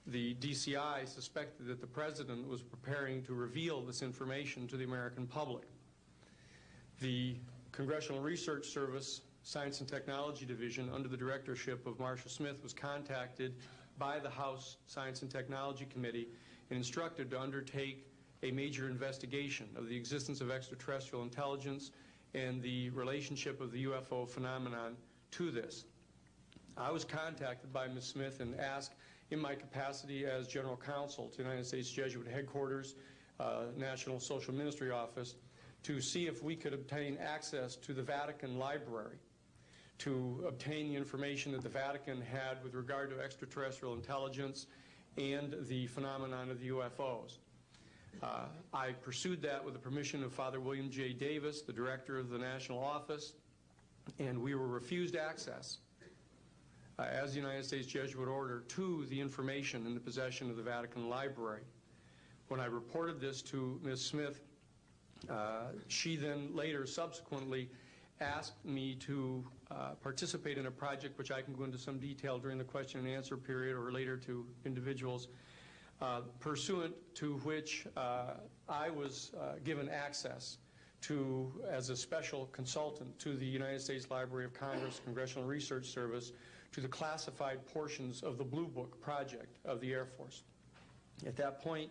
the DCI suspected that the President was preparing to reveal this information to the American public. The Congressional Research Service Science and Technology Division, under the directorship of Marcia Smith, was contacted by the House Science and Technology Committee and instructed to undertake a major investigation of the existence of extraterrestrial intelligence and the relationship of the UFO phenomenon to this. I was contacted by Ms. Smith and asked, in my capacity as general counsel to the United States Jesuit headquarters, National Social Ministry Office, to see if we could obtain access to the Vatican Library, to obtain the information that the Vatican had with regard to extraterrestrial intelligence and the phenomenon of the UFOs. I pursued that with the permission of Father William J. Davis, the director of the national office, and we were refused access as the United States Jesuit order to the information in the possession of the Vatican Library. When I reported this to Ms. Smith, she then later subsequently asked me to participate in a project which I can go into some detail during the question and answer period or later to individuals, pursuant to which I was given access to, as a special consultant to the United States Library of Congress Congressional Research Service, to the classified portions of the Blue Book project of the Air Force. At that point,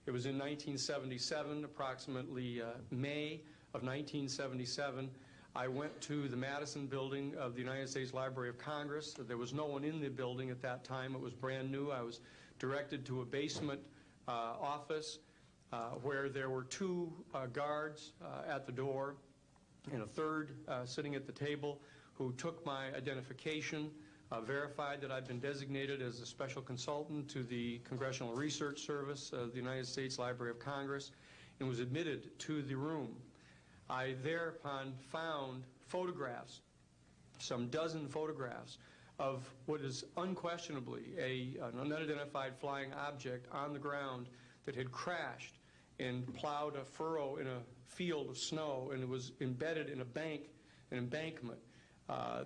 it was in 1977, approximately May of 1977, I went to the Madison building of the United States Library of Congress. There was no one in the building at that time. It was brand new. I was directed to a basement office where there were two guards at the door and a third sitting at the table, who took my identification, verified that I'd been designated as a special consultant to the Congressional Research Service of the United States Library of Congress, and was admitted to the room. I thereupon found photographs some dozen photographs of what is unquestionably an unidentified flying object on the ground that had crashed and plowed a furrow in a field of snow, and it was embedded in an embankment.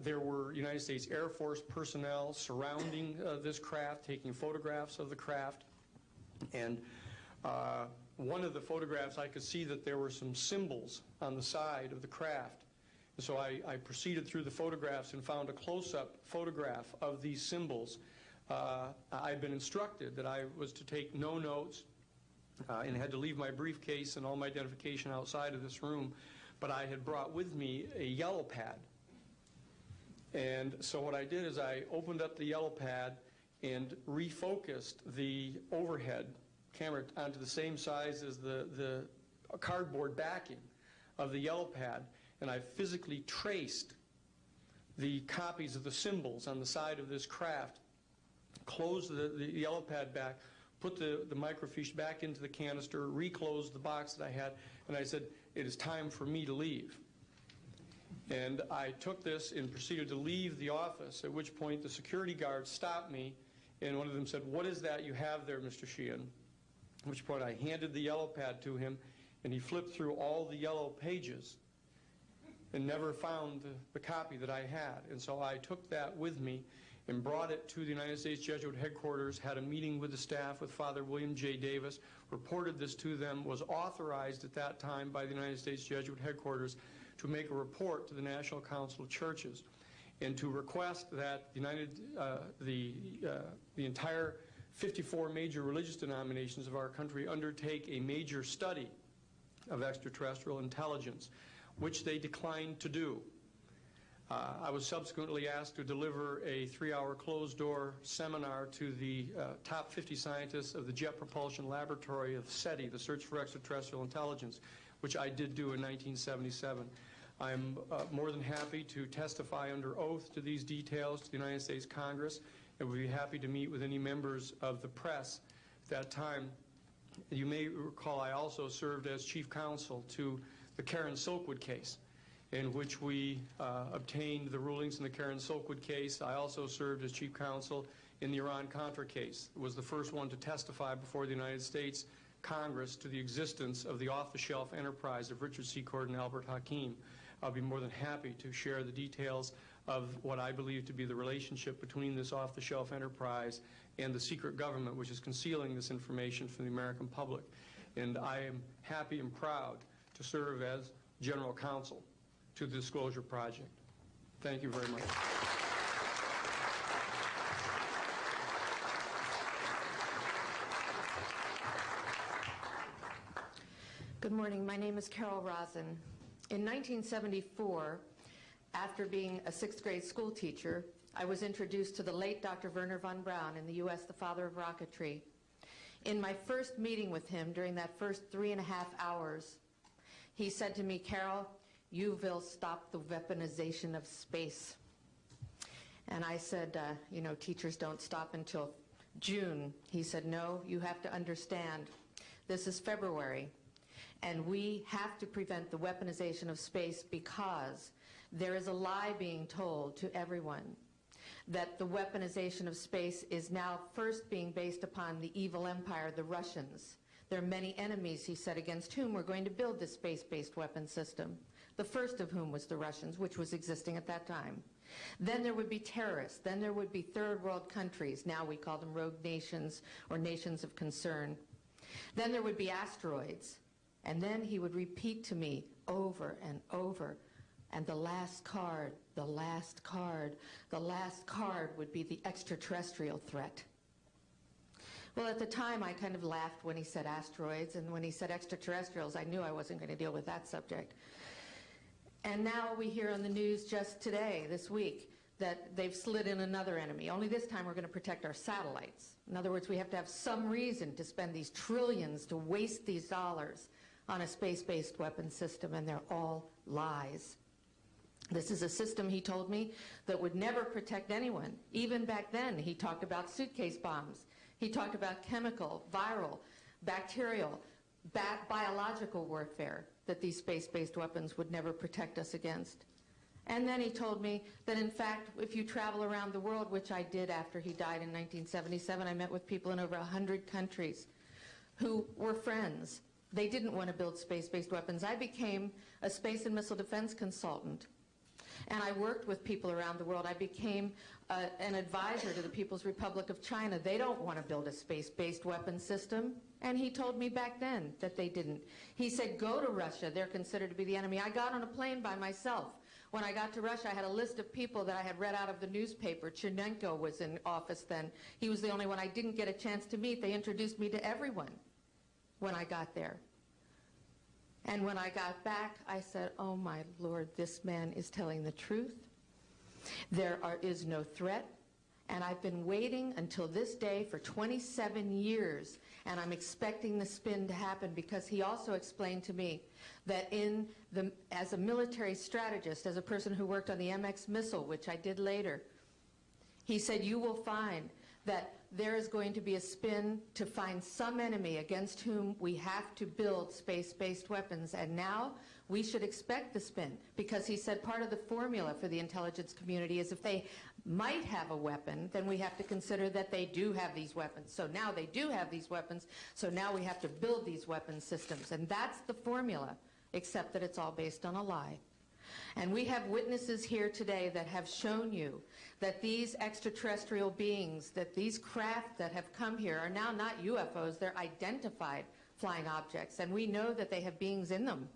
There were United States Air Force personnel surrounding this craft, taking photographs of the craft. And one of the photographs, I could see that there were some symbols on the side of the craft. And so I proceeded through the photographs and found a close-up photograph of these symbols. I'd been instructed that I was to take no notes and had to leave my briefcase and all my identification outside of this room, but I had brought with me a yellow pad. And so what I did is I opened up the yellow pad and refocused the overhead camera onto the same size as the cardboard backing of the yellow pad, and I physically traced the copies of the symbols on the side of this craft, closed the yellow pad back, put the microfiche back into the canister, reclosed the box that I had, and I said, it is time for me to leave. And I took this and proceeded to leave the office, at which point the security guards stopped me, and one of them said, what is that you have there, Mr. Sheehan? At which point I handed the yellow pad to him, and he flipped through all the yellow pages and never found the copy that I had. And so I took that with me and brought it to the United States Jesuit headquarters, had a meeting with the staff, with Father William J. Davis, reported this to them, was authorized at that time by the United States Jesuit headquarters to make a report to the National Council of Churches and to request that the entire 54 major religious denominations of our country undertake a major study of extraterrestrial intelligence, which they declined to do. I was subsequently asked to deliver a 3-hour closed-door seminar to the top 50 scientists of the Jet Propulsion Laboratory of SETI, the Search for Extraterrestrial Intelligence, which I did do in 1977. I'm more than happy to testify under oath to these details to the United States Congress, and would be happy to meet with any members of the press at that time. You may recall I also served as chief counsel to the Karen Silkwood case, in which we obtained the rulings in the Karen Silkwood case. I also served as chief counsel in the Iran-Contra case. It was the first one to testify before the United States Congress to the existence of the off-the-shelf enterprise of Richard C. Cord and Albert Hakim. I'll be more than happy to share the details of what I believe to be the relationship between this off-the-shelf enterprise and the secret government, which is concealing this information from the American public. And I am happy and proud to serve as general counsel to the Disclosure Project. Thank you very much. Good morning. My name is Carol Rosen. In 1974, after being a 6th grade school teacher, I was introduced to the late Dr. Wernher von Braun, in the U.S. the father of rocketry. In my first meeting with him, during that first 3.5 hours, he said to me, Carol, you will stop the weaponization of space. And I said, you know, teachers don't stop until June. He said, no, you have to understand, this is February, and we have to prevent the weaponization of space because there is a lie being told to everyone that the weaponization of space is now first being based upon the evil empire, the Russians. There are many enemies, he said, against whom we're going to build this space-based weapon system, the first of whom was the Russians, which was existing at that time. Then there would be terrorists. Then there would be third world countries. Now we call them rogue nations or nations of concern. Then there would be asteroids. And then he would repeat to me over and over, and the last card, the last card, the last card would be the extraterrestrial threat. Well, at the time, I kind of laughed when he said asteroids, and when he said extraterrestrials, I knew I wasn't going to deal with that subject. And now we hear on the news just today, this week, that they've slid in another enemy. Only this time we're going to protect our satellites. In other words, we have to have some reason to spend these trillions, to waste these dollars on a space-based weapon system, and they're all lies. This is a system, he told me, that would never protect anyone. Even back then, he talked about suitcase bombs. He talked about chemical, viral, bacterial, biological warfare, that these space-based weapons would never protect us against. And then he told me that, in fact, if you travel around the world, which I did after he died in 1977, I met with people in over 100 countries who were friends. They didn't want to build space-based weapons. I became a space and missile defense consultant, and I worked with people around the world. I became an advisor to the People's Republic of China. They don't want to build a space-based weapon system, and he told me back then that they didn't. He said, go to Russia. They're considered to be the enemy. I got on a plane by myself. When I got to Russia, I had a list of people that I had read out of the newspaper. Chernenko was in office then. He was the only one I didn't get a chance to meet. They introduced me to everyone when I got there. And when I got back, I said, oh my Lord, this man is telling the truth. There is no threat. And I've been waiting until this day for 27 years, and I'm expecting the spin to happen, because he also explained to me that as a military strategist, as a person who worked on the MX missile, which I did later, he said, you will find that there is going to be a spin to find some enemy against whom we have to build space-based weapons. And now we should expect the spin, because he said part of the formula for the intelligence community is if they might have a weapon, then we have to consider that they do have these weapons. So now they do have these weapons, so now we have to build these weapon systems. And that's the formula, except that it's all based on a lie. And we have witnesses here today that have shown you that these extraterrestrial beings, that these craft that have come here are now not UFOs, they're identified flying objects, and we know that they have beings in them.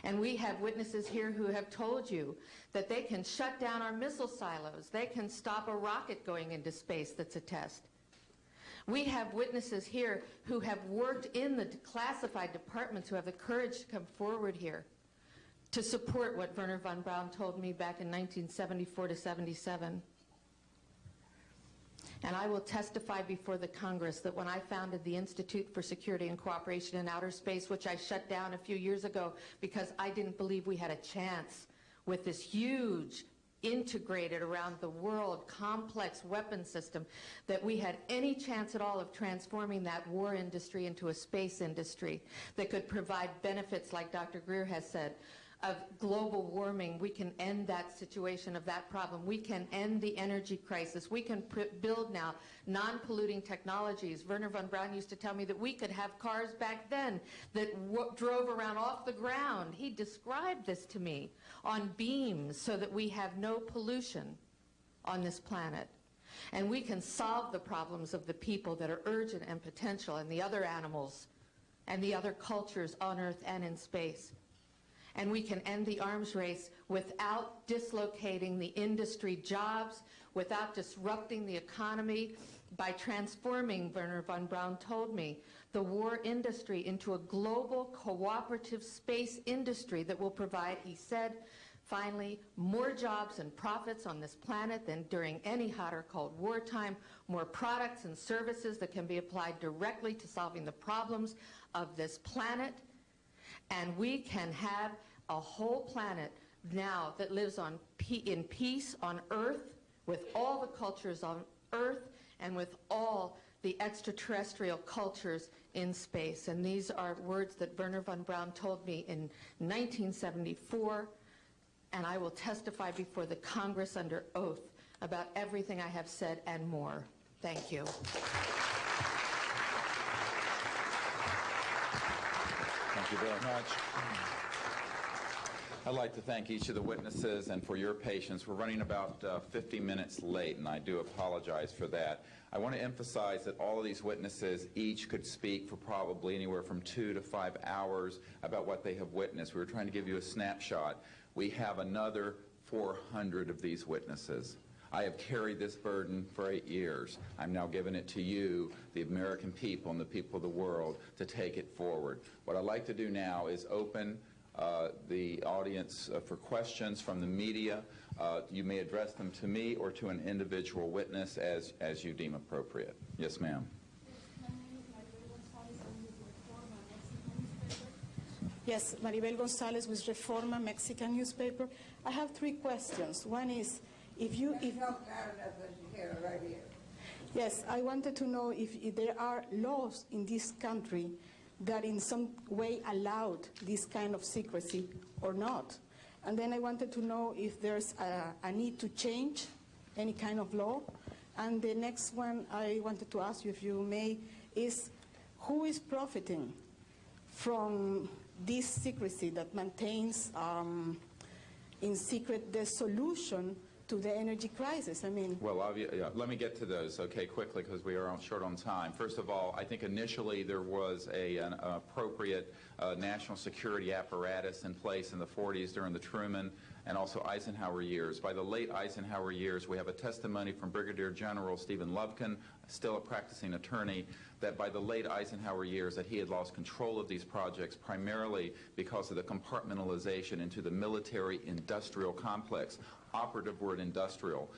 And we have witnesses here who have told you that they can shut down our missile silos, they can stop a rocket going into space that's a test. We have witnesses here who have worked in the classified departments who have the courage to come forward here to support what Wernher von Braun told me back in 1974 to 77. And I will testify before the Congress that when I founded the Institute for Security and Cooperation in Outer Space, which I shut down a few years ago because I didn't believe we had a chance with this huge, integrated around the world, complex weapon system, that we had any chance at all of transforming that war industry into a space industry that could provide benefits, like Dr. Greer has said, of global warming. We can end that situation of that problem. We can end the energy crisis. We can build now non-polluting technologies. Wernher von Braun used to tell me that we could have cars back then that drove around off the ground. He described this to me on beams so that we have no pollution on this planet. And we can solve the problems of the people that are urgent and potential, and the other animals and the other cultures on Earth and in space. And we can end the arms race without dislocating the industry jobs, without disrupting the economy, by transforming, Wernher von Braun told me, the war industry into a global cooperative space industry that will provide, he said, finally, more jobs and profits on this planet than during any hot or cold wartime, more products and services that can be applied directly to solving the problems of this planet. And we can have a whole planet now that lives in peace on Earth, with all the cultures on Earth and with all the extraterrestrial cultures in space. And these are words that Wernher von Braun told me in 1974, and I will testify before the Congress under oath about everything I have said and more. Thank you. Thank you very much. I'd like to thank each of the witnesses and for your patience. We're running about 50 minutes late, and I do apologize for that. I want to emphasize that all of these witnesses each could speak for probably anywhere from 2 to 5 hours about what they have witnessed. We were trying to give you a snapshot. We have another 400 of these witnesses. I have carried this burden for 8 years. I'm now giving it to you, the American people and the people of the world, to take it forward. What I'd like to do now is open the audience for questions from the media. You may address them to me or to an individual witness as you deem appropriate. Yes, ma'am. Yes, Maribel Gonzalez with Reforma, Mexican newspaper. I have 3 questions. One is, Yes, I wanted to know if there are laws in this country that in some way allowed this kind of secrecy or not. And then I wanted to know if there's a need to change any kind of law. And the next one I wanted to ask you, if you may, is who is profiting from this secrecy that maintains in secret the solution to the energy crisis? I mean... Well, let me get to those, okay, quickly, because we are short on time. First of all, I think initially there was an appropriate national security apparatus in place in the 40s during the Truman and also Eisenhower years. By the late Eisenhower years, we have a testimony from Brigadier General Stephen Lubkin, still a practicing attorney, that by the late Eisenhower years that he had lost control of these projects primarily because of the compartmentalization into the military-industrial complex. Operative word industrial.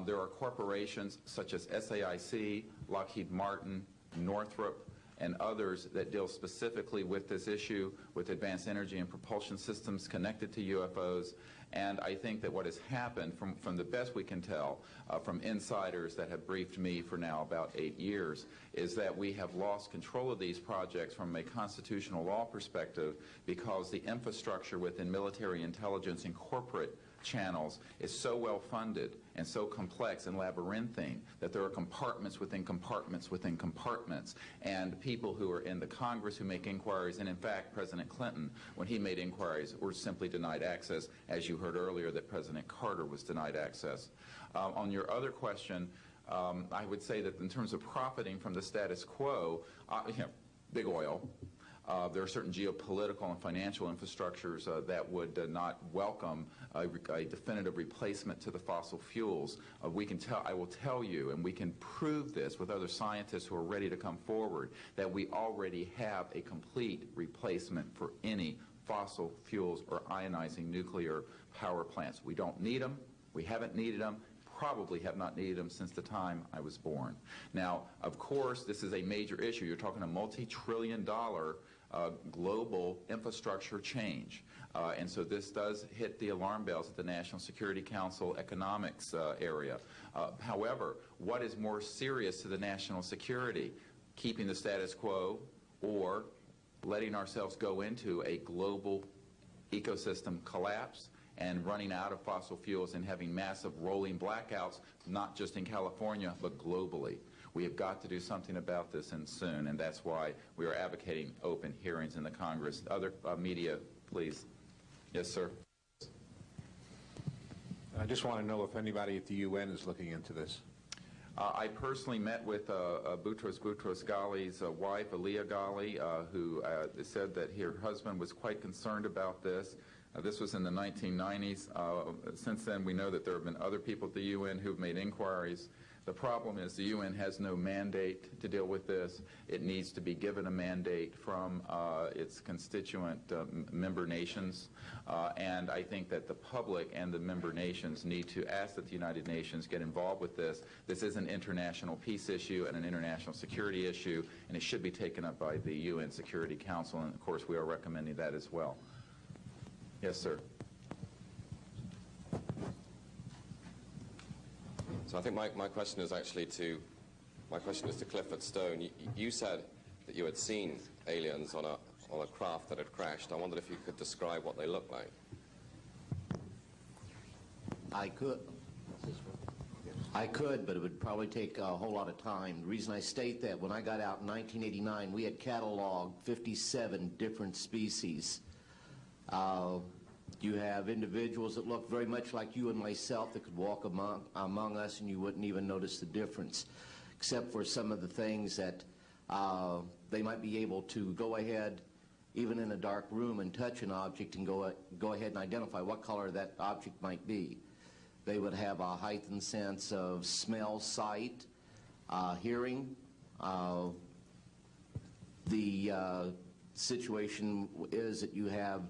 There are corporations such as SAIC, Lockheed Martin, Northrop, and others that deal specifically with this issue, with advanced energy and propulsion systems connected to UFOs. And I think that what has happened, from the best we can tell, from insiders that have briefed me for now about 8 years, is that we have lost control of these projects from a constitutional law perspective because the infrastructure within military intelligence and corporate channels is so well funded and so complex and labyrinthine that there are compartments within compartments within compartments, and people who are in the Congress who make inquiries, and in fact President Clinton, when he made inquiries, were simply denied access, as you heard earlier that President Carter was denied access. On your other question, I would say that in terms of profiting from the status quo, big oil. There are certain geopolitical and financial infrastructures that would not welcome a definitive replacement to the fossil fuels. I will tell you, and we can prove this with other scientists who are ready to come forward, that we already have a complete replacement for any fossil fuels or ionizing nuclear power plants. We don't need them. We haven't needed them. Probably have not needed them since the time I was born. Now, of course, this is a major issue. You're talking a multi-trillion-dollar global infrastructure change. And so this does hit the alarm bells at the National Security Council economics area. However, what is more serious to the national security? Keeping the status quo or letting ourselves go into a global ecosystem collapse and running out of fossil fuels and having massive rolling blackouts, not just in California, but globally. We have got to do something about this, and soon, and that's why we are advocating open hearings in the Congress. Other media, please. Yes, sir. I just want to know if anybody at the UN is looking into this. I personally met with Boutros Ghali's wife, Aliyah Ghali, who said that her husband was quite concerned about this. This was in the 1990s. Since then, we know that there have been other people at the UN who've made inquiries. The problem is the UN has no mandate to deal with this. It needs to be given a mandate from its constituent member nations. And I think that the public and the member nations need to ask that the United Nations get involved with this. This is an international peace issue and an international security issue, and it should be taken up by the UN Security Council, and of course we are recommending that as well. Yes, sir. So I think my question is actually to Clifford Stone. You said that you had seen aliens on a craft that had crashed. I wondered if you could describe what they looked like. I could, but it would probably take a whole lot of time. The reason I state that, when I got out in 1989, we had cataloged 57 different species. You have individuals that look very much like you and myself that could walk among us and you wouldn't even notice the difference, except for some of the things that they might be able to go ahead, even in a dark room, and touch an object and go ahead and identify what color that object might be. They would have a heightened sense of smell, sight, hearing. The situation is that you have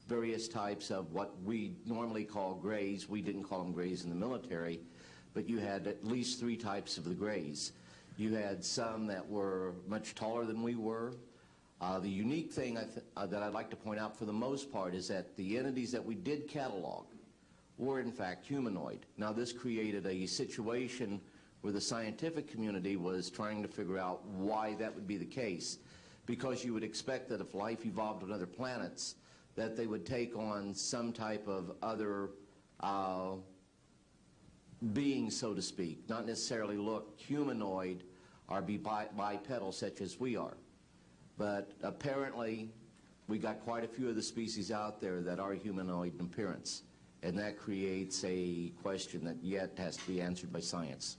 various types of what we normally call grays. We didn't call them grays in the military, but you had at least 3 types of the grays. You had some that were much taller than we were. The unique thing that I'd like to point out for the most part is that the entities that we did catalog were in fact humanoid. Now this created a situation where the scientific community was trying to figure out why that would be the case, because you would expect that if life evolved on other planets, that they would take on some type of other being, so to speak, not necessarily look humanoid or be bipedal such as we are. But apparently, we got quite a few of the species out there that are humanoid in appearance, and that creates a question that yet has to be answered by science.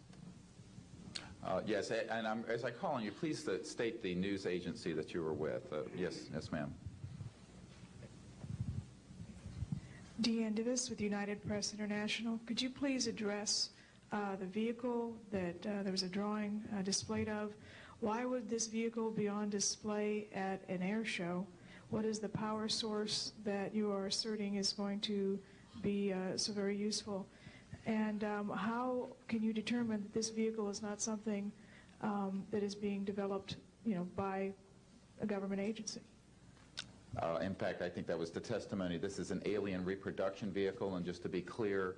Yes, and as I call on you, please state the news agency that you were with. Yes, ma'am. Deanne Divis with United Press International. Could you please address the vehicle that there was a drawing displayed of? Why would this vehicle be on display at an air show? What is the power source that you are asserting is going to be so very useful? And how can you determine that this vehicle is not something that is being developed, by a government agency? In fact, I think that was the testimony. This is an alien reproduction vehicle, and just to be clear,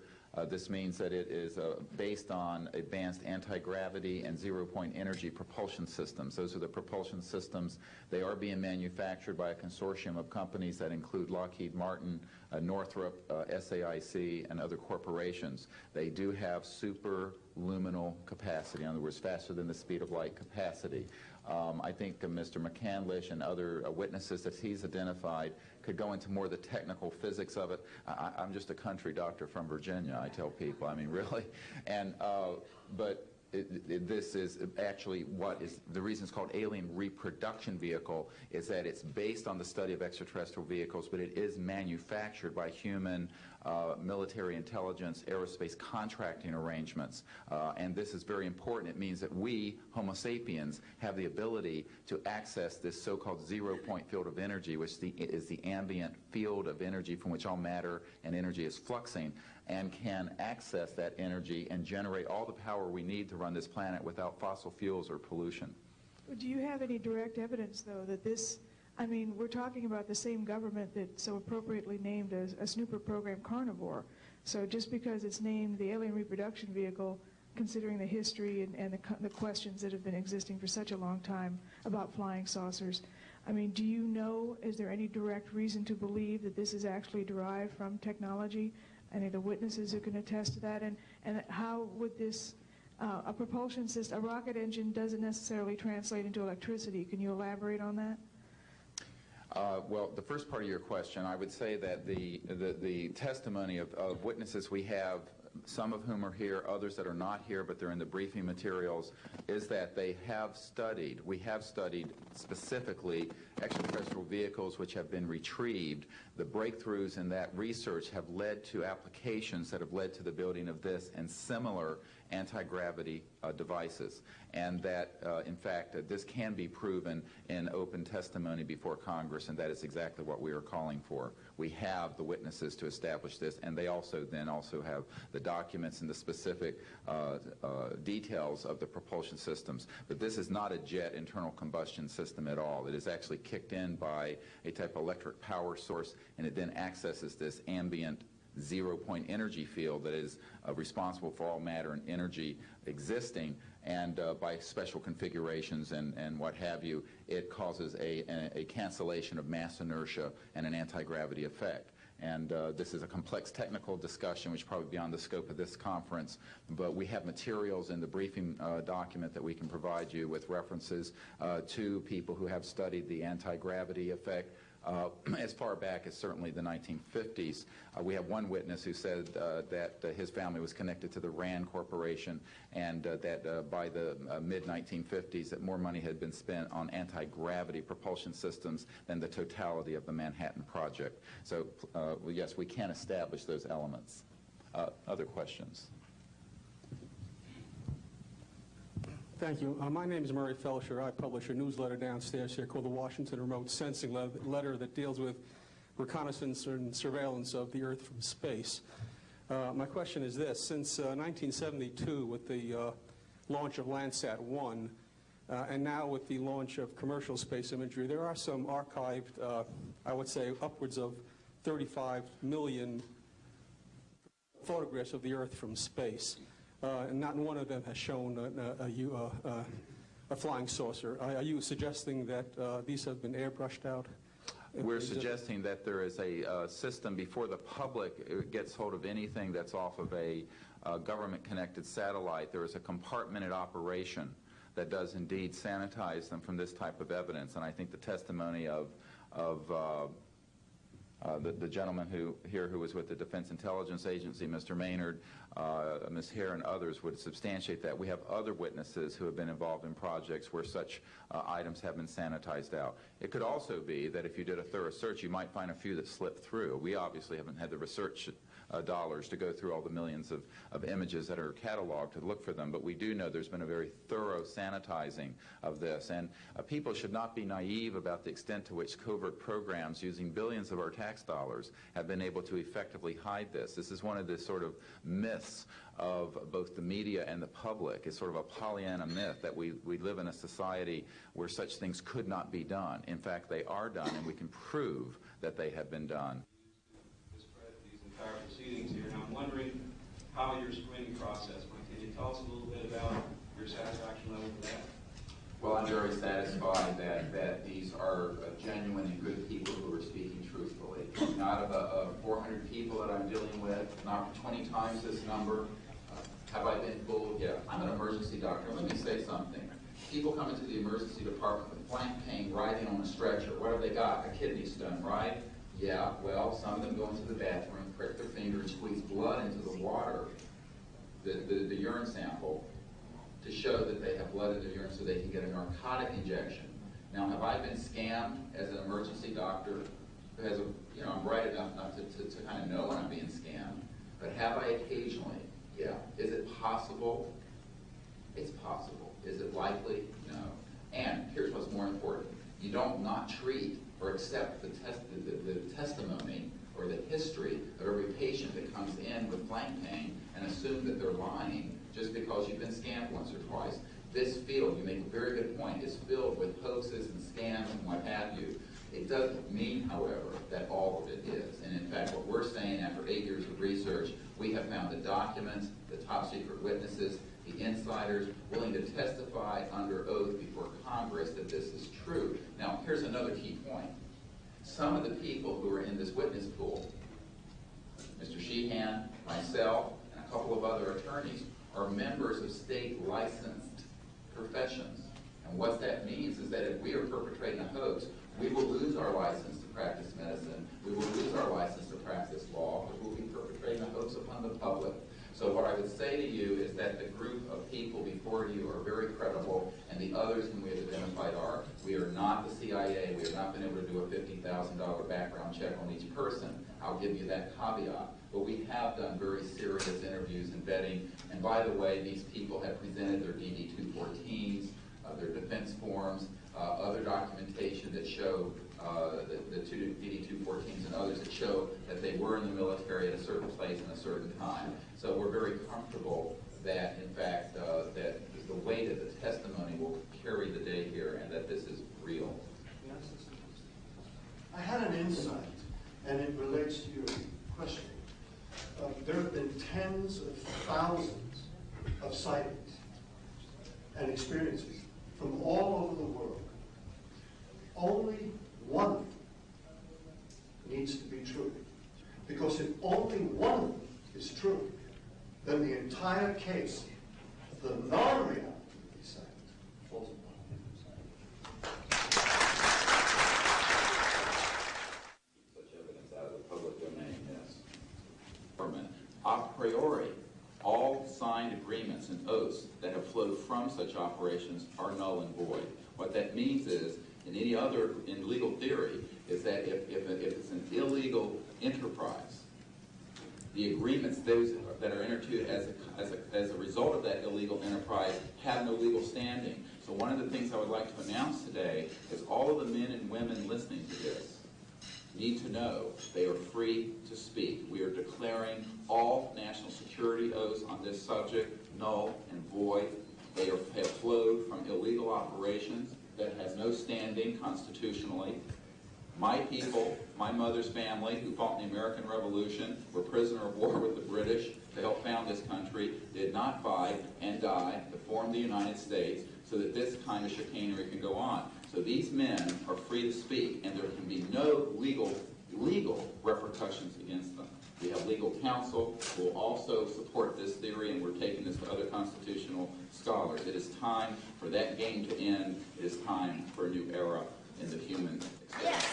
this means that it is based on advanced anti-gravity and zero-point energy propulsion systems. Those are the propulsion systems. They are being manufactured by a consortium of companies that include Lockheed Martin, Northrop, SAIC, and other corporations. They do have superluminal capacity, in other words, faster than the speed of light capacity. I think Mr. McCandlish and other witnesses that he's identified could go into more of the technical physics of it. I'm just a country doctor from Virginia, I tell people. I mean, really. And but this is actually what is the reason it's called alien reproduction vehicle is that it's based on the study of extraterrestrial vehicles, but it is manufactured by human military intelligence, aerospace contracting arrangements. And this is very important. It means that we, Homo sapiens, have the ability to access this so-called zero-point field of energy, which is the ambient field of energy from which all matter and energy is fluxing, and can access that energy and generate all the power we need to run this planet without fossil fuels or pollution. Do you have any direct evidence, though, that this, I mean, we're talking about the same government that so appropriately named a snooper program Carnivore. So just because it's named the alien reproduction vehicle, considering the history and the questions that have been existing for such a long time about flying saucers, I mean, do you know, is there any direct reason to believe that this is actually derived from technology? Any of the witnesses who can attest to that? And how would this, a propulsion system, a rocket engine doesn't necessarily translate into electricity. Can you elaborate on that? Well, the first part of your question, I would say that the testimony of witnesses we have, some of whom are here, others that are not here, but they're in the briefing materials, is that they have studied, we have studied specifically extraterrestrial vehicles which have been retrieved. The breakthroughs in that research have led to applications that have led to the building of this and similar anti-gravity devices. And that, in fact, this can be proven in open testimony before Congress, and that is exactly what we are calling for. We have the witnesses to establish this, and they also have the documents and the specific details of the propulsion systems. But this is not a jet internal combustion system at all. It is actually kicked in by a type of electric power source, and it then accesses this ambient zero-point energy field that is responsible for all matter and energy existing, and by special configurations and what have you, it causes a cancellation of mass inertia and an anti-gravity effect. And this is a complex technical discussion which is probably beyond the scope of this conference, but we have materials in the briefing document that we can provide you with references to people who have studied the anti-gravity effect as far back as certainly the 1950s. We have one witness who said that his family was connected to the RAND Corporation, and that by the mid-1950s that more money had been spent on anti-gravity propulsion systems than the totality of the Manhattan Project. So yes, we can establish those elements. Other questions? Thank you. My name is Murray Felsher. I publish a newsletter downstairs here called the Washington Remote Sensing Letter that deals with reconnaissance and surveillance of the Earth from space. My question is this. Since 1972, with the launch of Landsat 1, and now with the launch of commercial space imagery, there are some archived, I would say, upwards of 35 million photographs of the Earth from space. And not one of them has shown a flying saucer. Are you suggesting that these have been airbrushed out? We're suggesting that there is a system before the public gets hold of anything that's off of a government-connected satellite. There is a compartmented operation that does indeed sanitize them from this type of evidence. And I think the testimony of the gentleman who was with the Defense Intelligence Agency, Mr. Maynard, Ms. Hare, and others would substantiate that. We have other witnesses who have been involved in projects where such items have been sanitized out. It could also be that if you did a thorough search, you might find a few that slipped through. We obviously haven't had the research dollars to go through all the millions of images that are cataloged to look for them, but we do know there's been a very thorough sanitizing of this. And people should not be naive about the extent to which covert programs using billions of our tax dollars have been able to effectively hide this. This is one of the sort of myths of both the media and the public. It's sort of a Pollyanna myth that we live in a society where such things could not be done. In fact, they are done, and we can prove that they have been done. Proceedings here, and I'm wondering how your screening process went. Can you tell us a little bit about your satisfaction level with that? Well, I'm very satisfied that these are genuine and good people who are speaking truthfully. Not of 400 people that I'm dealing with, not 20 times this number. Have I been fooled? Yeah. I'm an emergency doctor. Let me say something. People come into the emergency department with flank pain, writhing on a stretcher. What have they got? A kidney stone, right? Yeah, well, some of them go into the bathroom, prick their finger, and squeeze blood into the water, the urine sample, to show that they have blood in their urine so they can get a narcotic injection. Now, have I been scammed as an emergency doctor who has I'm bright enough not to kind of know when I'm being scammed, but have I occasionally? Yeah. Is it possible? It's possible. Is it likely? No. And here's what's more important. You don't not treat or accept the testimony or the history of every patient that comes in with flank pain and assume that they're lying just because you've been scammed once or twice. This field, you make a very good point, is filled with hoaxes and scams and what have you. It doesn't mean, however, that all of it is. And in fact, what we're saying after 8 years of research, we have found the documents, the top secret witnesses, the insiders willing to testify under oath before Congress that this is true. Now, here's another key point. Some of the people who are in this witness pool, Mr. Sheehan, myself, and a couple of other attorneys, are members of state licensed professions. And what that means is that if we are perpetrating a hoax, we will lose our license to practice medicine, we will lose our license to practice law, because we'll be perpetrating a hoax upon the public. So what I would say to you is that the group of people before you are very credible, and the others whom we have identified are. We are not the CIA. We have not been able to do a $50,000 background check on each person. I'll give you that caveat. But we have done very serious interviews and vetting. And by the way, these people have presented their DD-214s, their defense forms, other documentation that show the two DD-214s and others that show that they were in the military at a certain place and a certain time. So we're very comfortable that, in fact, that the weight of the testimony will carry the day here and that this is real. I had an insight, and it relates to your question. There have been tens of thousands of sightings and experiences from all over the world. Only one of them needs to be true. Because if only one of them is true, then the entire case, the non-reality of these sightings, falls apart. Such evidence out of the public domain, yes. A priori, all signed agreements and oaths that have flowed from such operations are null and void. What that means is, in legal theory, is that if it's an illegal enterprise, the agreements those that are entered into as a result of that illegal enterprise have no legal standing. So one of the things I would like to announce today is all of the men and women listening to this need to know they are free to speak. We are declaring all national security oaths on this subject null and void. They have flowed from illegal operations that has no standing constitutionally. My people, my mother's family, who fought in the American Revolution, were prisoner of war with the British to help found this country, did not fight and die to form the United States so that this kind of chicanery can go on. So these men are free to speak, and there can be no legal repercussions against them. We have legal counsel who will also support this theory, and we're taking this to other constitutional scholars. It is time for that game to end. It is time for a new era in the human experience.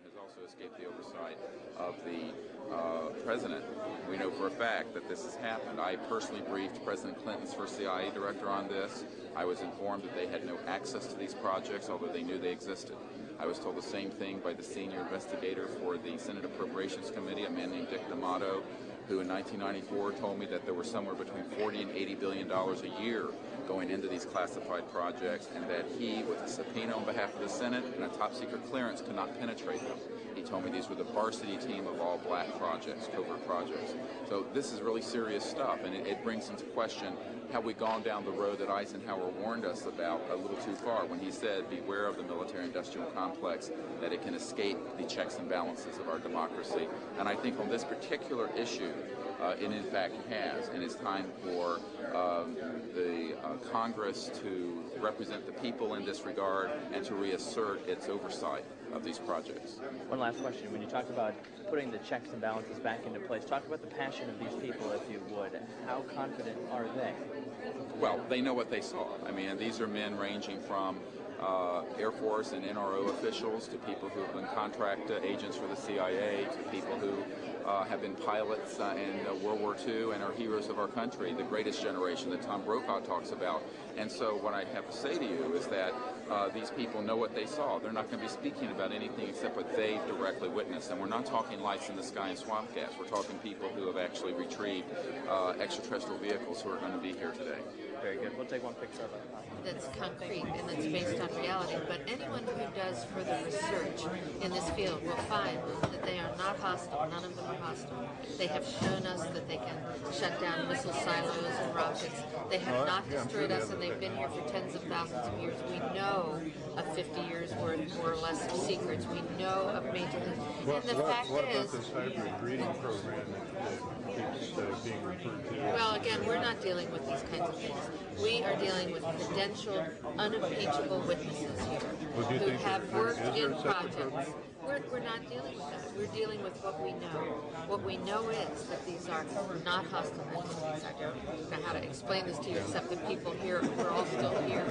Has also escaped the oversight of the president. We know for a fact that this has happened. I personally briefed President Clinton's first CIA director on this. I was informed that they had no access to these projects, although they knew they existed. I was told the same thing by the senior investigator for the Senate Appropriations Committee, a man named Dick D'Amato, who in 1994 told me that there were somewhere between $40 and $80 billion a year going into these classified projects, and that he, with a subpoena on behalf of the Senate and a top-secret clearance, could not penetrate them. He told me these were the varsity team of all black projects, covert projects. So this is really serious stuff, and it brings into question, have we gone down the road that Eisenhower warned us about a little too far when he said, beware of the military-industrial complex, that it can escape the checks and balances of our democracy. And I think on this particular issue, it in fact has, and it's time for the Congress to represent the people in this regard and to reassert its oversight of these projects. One last question. When you talk about putting the checks and balances back into place, talk about the passion of these people, if you would. How confident are they? Well, they know what they saw. I mean, these are men ranging from Air Force and NRO officials to people who have been contract agents for the CIA to people who have been pilots in World War II and are heroes of our country, the greatest generation that Tom Brokaw talks about. And so what I have to say to you is that these people know what they saw. They're not going to be speaking about anything except what they've directly witnessed. And we're not talking lights in the sky and swamp gas. We're talking people who have actually retrieved extraterrestrial vehicles who are going to be here today. Very good. We'll take one picture of it. That's concrete and that's based on reality. But anyone who does further research in this field will find that they are not hostile. None of them are hostile. They have shown us that they can shut down missile silos and rockets. They have not destroyed us, and they've been here for tens of thousands of years. We know of 50 years worth, more or less, of secrets. We know of major things. And the fact is, this hybrid breeding program that keeps being referred to? Well, again, we're not dealing with these kinds of things. We are dealing with credentialed, unimpeachable witnesses here who have worked in projects. We're not dealing with that. We're dealing with what we know. What we know is that these are not hostile entities. I don't know how to explain this to you except that people here, we're all still here.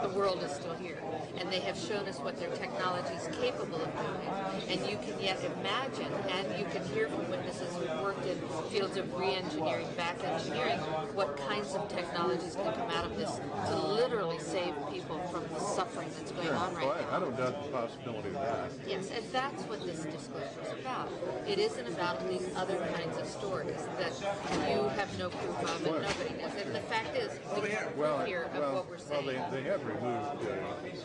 The world is still here. And they have shown us what their technology is capable of doing. And you can yet imagine, and you can hear from witnesses who've worked in fields of re-engineering, back engineering, what kinds of technologies can come out of this to literally save people from the suffering that's going on right now. I don't doubt the possibility of that. Yes, and that's what this disclosure is about. It isn't about these other kinds of stories that you have no proof of, and nobody does. And the fact is, we can't hear of what we're saying. Well, they have removed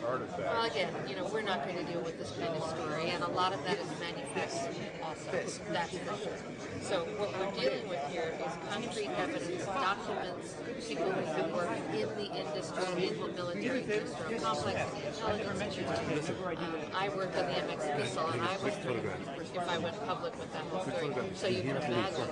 artifacts. Well, again, we're not going to deal with this kind of story, and a lot of that is manufactured also. That's for sure. So what we're dealing with here is concrete evidence, documents, people who work in the industry, in the military industrial complex, in the intelligence industry. I worked on the MX missile, and I was through if I went public with that whole story. So you can imagine